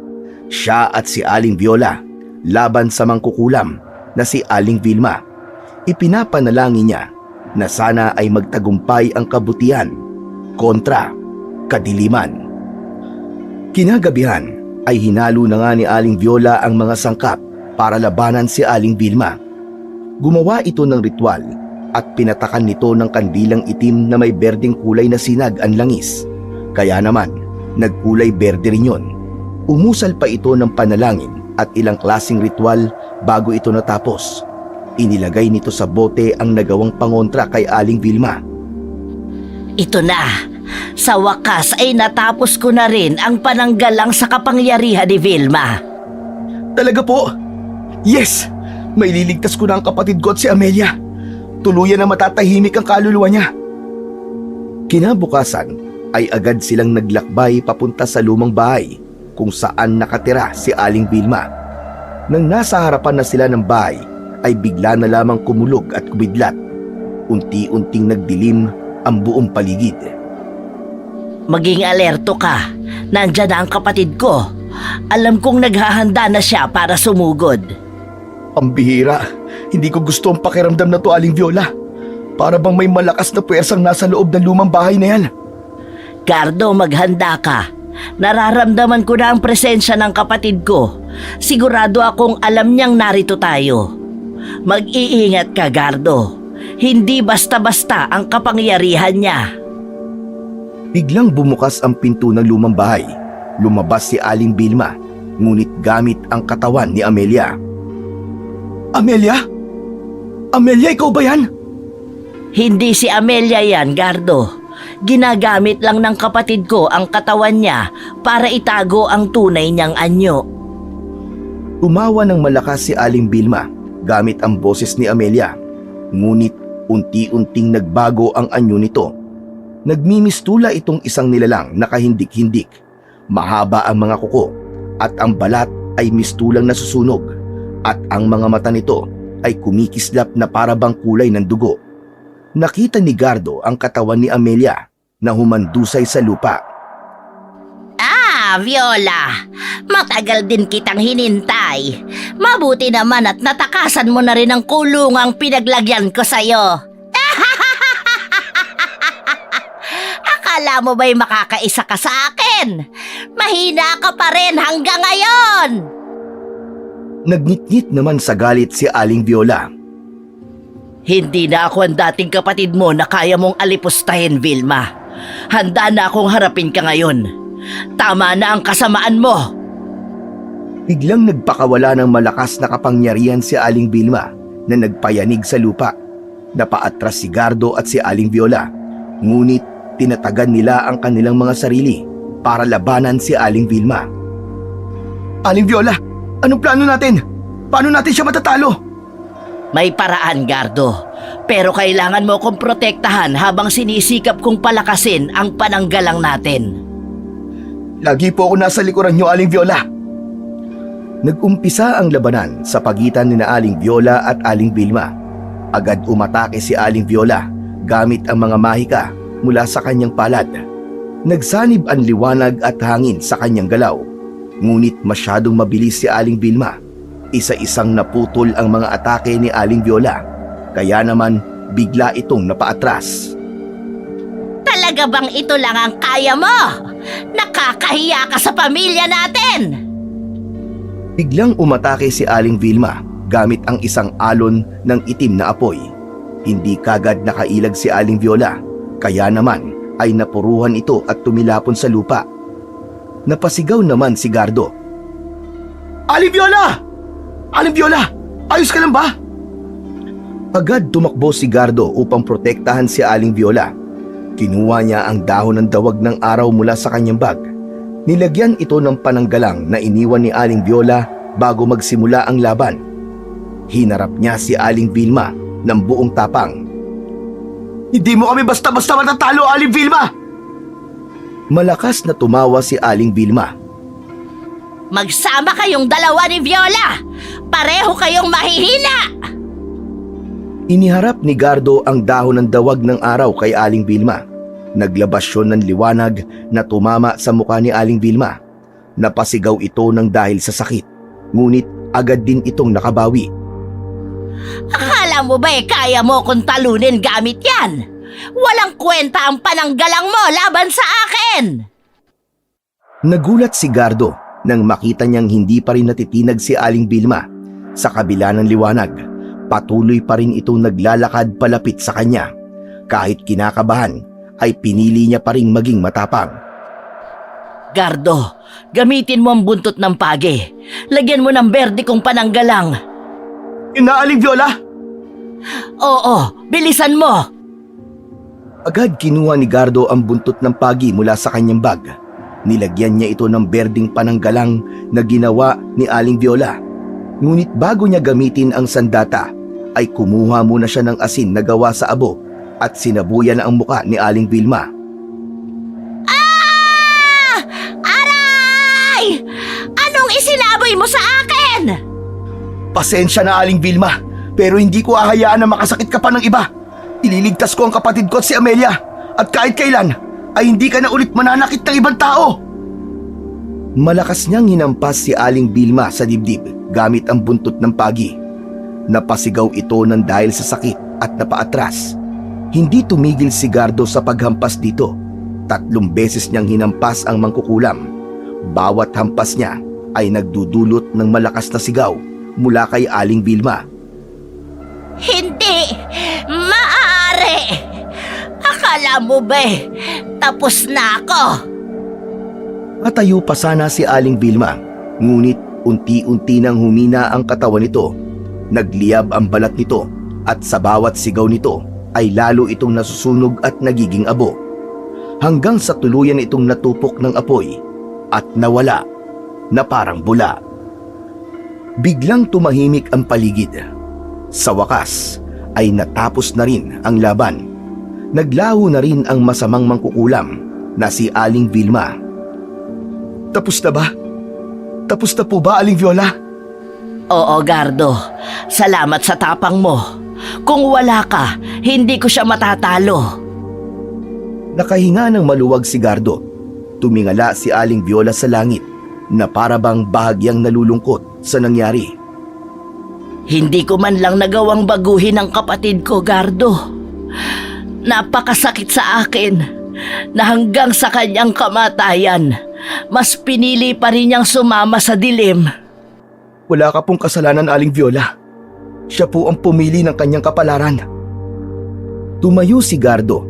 Siya at si Aling Viola laban sa mangkukulam na si Aling Vilma. Ipinapanalangin niya na sana ay magtagumpay ang kabutihan kontra kadiliman. Kinagabihan ay hinalo na nga ni Aling Viola ang mga sangkap para labanan si Aling Vilma. Gumawa ito ng ritual at pinatakan nito ng kandilang itim na may berdeng kulay na sinag ang langis. Kaya naman, nagkulay berde rin yun. Umusal pa ito ng panalangin at ilang klaseng ritual bago ito natapos. Inilagay nito sa bote ang nagawang pangontra kay Aling Vilma. Ito na. Sa wakas ay natapos ko na rin ang pananggalang sa kapangyarihan ni Vilma. Talaga po? Yes! May liligtas ko na ang kapatid ko at si Amelia. Tuluyan na matatahimik ang kaluluwa niya. Kinabukasan ay agad silang naglakbay papunta sa lumang bahay kung saan nakatira si Aling Vilma. Nang nasa harapan na sila ng bahay ay bigla na lamang kumulog at kumidlat. Unti-unting nagdilim ang buong paligid. Maging alerto ka. Nandyan na ang kapatid ko. Alam kong naghahanda na siya para sumugod. Ang bihira. Hindi ko gusto ang pakiramdam na to, Aling Viola. Para bang may malakas na puwersang nasa loob ng lumang bahay na yan. Gardo, maghanda ka. Nararamdaman ko na ang presensya ng kapatid ko. Sigurado akong alam niyang narito tayo. Mag-iingat ka, Gardo. Hindi basta-basta ang kapangyarihan niya. Biglang bumukas ang pinto ng lumang bahay. Lumabas si Aling Vilma, ngunit gamit ang katawan ni Amelia. Amelia? Amelia, ikaw ba yan? Hindi si Amelia yan, Gardo. Ginagamit lang ng kapatid ko ang katawan niya para itago ang tunay niyang anyo. Tumawa ng malakas si Aling Vilma gamit ang boses ni Amelia. Ngunit unti-unting nagbago ang anyo nito. Nagmimistula itong isang nilalang na kahindik-hindik. Mahaba ang mga kuko at ang balat ay mistulang nasusunog at ang mga mata nito ay kumikislap na parabang kulay ng dugo. Nakita ni Gardo ang katawan ni Amelia na humandusay sa lupa. Ah, Viola, matagal din kitang hinintay. Mabuti naman at natakasan mo na rin ang kulungang pinaglagyan ko sa'yo. Akala mo ba'y makakaisa ka sa akin? Mahina ka pa rin hanggang ngayon! Nagnitngit naman sa galit si Aling Viola. Hindi na ako ang dating kapatid mo na kaya mong alipustahin, Vilma. Handa na akong harapin ka ngayon. Tama na ang kasamaan mo. Biglang nagpakawala ng malakas na kapangyarihan si Aling Vilma na nagpayanig sa lupa. Napaatras si Gardo at si Aling Viola. Ngunit tinatagan nila ang kanilang mga sarili para labanan si Aling Vilma. Aling Viola, anong plano natin? Paano natin siya matatalo? May paraan, Gardo. Pero kailangan mo kong protektahan habang sinisikap kong palakasin ang pananggalang natin. Lagi po ako nasa likuran niyo, Aling Viola. Nag-umpisa ang labanan sa pagitan ni Aling Viola at Aling Vilma. Agad umatake si Aling Viola gamit ang mga mahika mula sa kanyang palad. Nagsanib ang liwanag at hangin sa kanyang galaw. Ngunit masyadong mabilis si Aling Vilma. Isa-isang naputol ang mga atake ni Aling Viola. Kaya naman bigla itong napaatras. Talaga bang ito lang ang kaya mo? Nakakahiya ka sa pamilya natin! Biglang umatake si Aling Vilma gamit ang isang alon ng itim na apoy. Hindi kagad nakailag si Aling Viola. Kaya naman ay napuruhan ito at tumilapon sa lupa. Napasigaw naman si Gardo. Aling Viola! Aling Viola! Ayos ka lang ba? Agad tumakbo si Gardo upang protektahan si Aling Viola. Kinuha niya ang dahon ng dawag ng araw mula sa kanyang bag. Nilagyan ito ng pananggalang na iniwan ni Aling Viola bago magsimula ang laban. Hinarap niya si Aling Vilma ng buong tapang. Hindi mo kami basta-basta matatalo, Aling Vilma! Malakas na tumawa si Aling Vilma. Magsama kayong dalawa ni Viola! Pareho kayong mahihina! Iniharap ni Gardo ang dahon ng dawag ng araw kay Aling Vilma. Naglabas yun ng liwanag na tumama sa mukha ni Aling Vilma. Napasigaw ito ng dahil sa sakit. Ngunit agad din itong nakabawi. Akala mo ba'y kaya mo kong talunin gamit yan? Walang kwenta ang pananggalang mo laban sa akin! Nagulat si Gardo nang makita niyang hindi pa rin natitinag si Aling Vilma. Sa kabila ng liwanag, patuloy pa rin itong naglalakad palapit sa kanya. Kahit kinakabahan, ay pinili niya pa rin maging matapang. Gardo, gamitin mo ang buntot ng pagi. Lagyan mo ng berde kong pananggalang. Aling Viola! Oo, bilisan mo! Agad kinuha ni Gardo ang buntot ng pagi mula sa kanyang bag. Nilagyan niya ito ng berdeng pananggalang na ginawa ni Aling Viola. Ngunit bago niya gamitin ang sandata, ay kumuha muna siya ng asin na gawa sa abo at sinabuyan ang muka ni Aling Vilma. Ah! Aray! Anong isinaboy mo sa akin? Pasensya na, Aling Vilma, pero hindi ko ahayaan na makasakit ka pa ng iba. Ililigtas ko ang kapatid ko at si Amelia, at kahit kailan ay hindi ka na ulit mananakit ng ibang tao. Malakas niyang hinampas si Aling Vilma sa dibdib gamit ang buntot ng pagi. Napasigaw ito ng dahil sa sakit at napaatras. Hindi tumigil si Gardo sa paghampas dito. 3 beses niyang hinampas ang mangkukulam. Bawat hampas niya ay nagdudulot ng malakas na sigaw mula kay Aling Vilma. Hindi! Maaari! Akala mo ba tapos na ako? Patayo pa sana si Aling Vilma, ngunit unti-unti nang humina ang katawan nito. Nagliyab ang balat nito At sa bawat sigaw nito ay lalo itong nasusunog at nagiging abo. Hanggang sa tuluyan itong natupok ng apoy at nawala na parang bula. Biglang tumahimik ang paligid. Sa wakas ay natapos na rin ang laban. Naglaho na rin ang masamang mangkukulam na si Aling Vilma. Tapos na ba? Tapos na po ba, Aling Viola? Oo, Gardo. Salamat sa tapang mo. Kung wala ka, hindi ko siya matatalo. Nakahinga ng maluwag si Gardo. Tumingala si Aling Viola sa langit na para bang bahagyang nalulungkot sa nangyari. Hindi ko man lang nagawang baguhin ang kapatid ko, Gardo. Napakasakit sa akin na hanggang sa kanyang kamatayan, mas pinili pa rin niyang sumama sa dilim. Wala ka pong kasalanan, Aling Viola. Siya po ang pumili ng kanyang kapalaran. Tumayo si Gardo.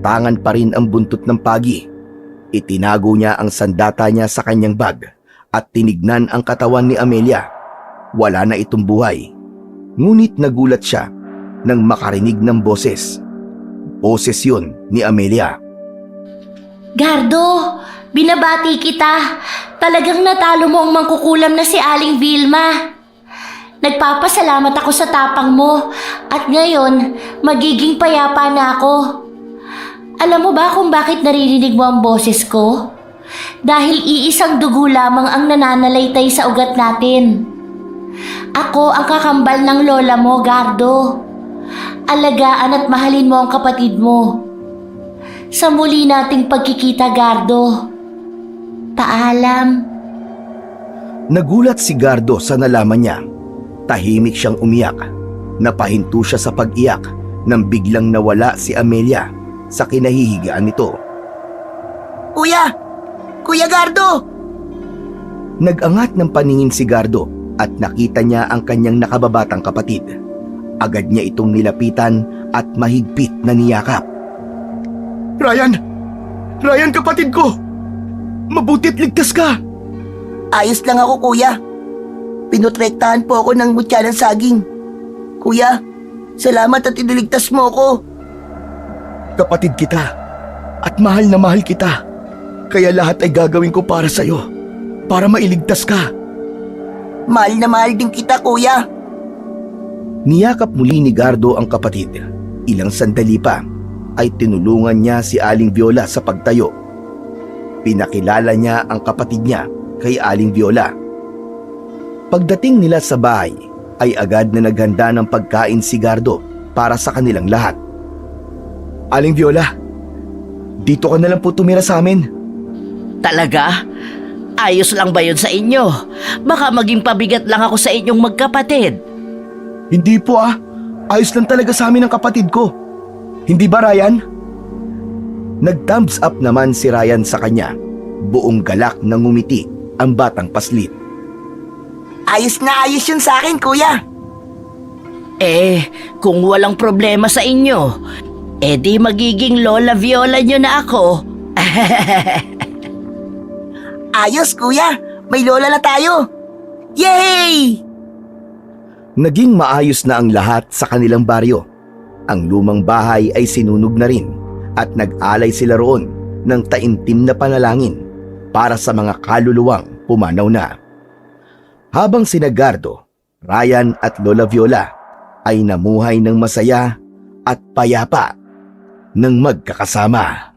Tangan pa rin ang buntot ng pagi. Itinago niya ang sandata niya sa kanyang bag at tinignan ang katawan ni Amelia. Wala na itong buhay. Ngunit nagulat siya nang makarinig ng boses. Boses yun ni Amelia. Gardo, binabati kita. Talagang natalo mo ang mangkukulam na si Aling Vilma. Nagpapasalamat ako sa tapang mo at ngayon magiging payapa na ako. Alam mo ba kung bakit naririnig mo ang boses ko? Dahil iisang dugo lamang ang nananalaytay sa ugat natin. Ako ang kakambal ng lola mo, Gardo. Alagaan at mahalin mo ang kapatid mo. Sa muli nating pagkikita, Gardo. Paalam. Nagulat si Gardo sa nalaman niya. Tahimik siyang umiyak. Napahinto siya sa pag-iyak nang biglang nawala si Amelia sa kinahihigaan nito. Kuya! Kuya Gardo! Nag-angat ng paningin si Gardo at nakita niya ang kanyang nakababatang kapatid. Agad niya itong nilapitan at mahigpit na niyakap. Ryan! Ryan, kapatid ko! Mabuti't ligtas ka! Ayos lang ako, kuya. Pinutrektahan po ako ng mutya ng saging. Kuya, salamat at iniligtas mo ako. Kapatid kita at mahal na mahal kita. Kaya lahat ay gagawin ko para sa'yo. Para mailigtas ka. Mahal na mahal din kita, kuya. Niyakap muli ni Gardo ang kapatid. Ilang sandali pa ay tinulungan niya si Aling Viola sa pagtayo. Pinakilala niya ang kapatid niya kay Aling Viola. Pagdating nila sa bahay ay agad na naghanda ng pagkain si Gardo para sa kanilang lahat. Aling Viola, dito ka na lang po tumira sa amin. Talaga? Ayos lang ba yun sa inyo? Baka maging pabigat lang ako sa inyong magkapatid. Hindi po ayos lang talaga sa amin ang kapatid ko. Hindi ba, Ryan? Nag-thumbs up naman si Ryan sa kanya. Buong galak na ngumiti ang batang paslit. Ayos na ayos yun sa akin, kuya. Kung walang problema sa inyo, di magiging Lola Viola nyo na ako. Ayos, kuya. May lola na tayo. Yay! Naging maayos na ang lahat sa kanilang baryo. Ang lumang bahay ay sinunog na rin at nag-alay sila roon ng taimtim na panalangin para sa mga kaluluwang pumanaw na. Habang sina Gardo, Ryan at Lola Viola ay namuhay ng masaya at payapa ng magkakasama.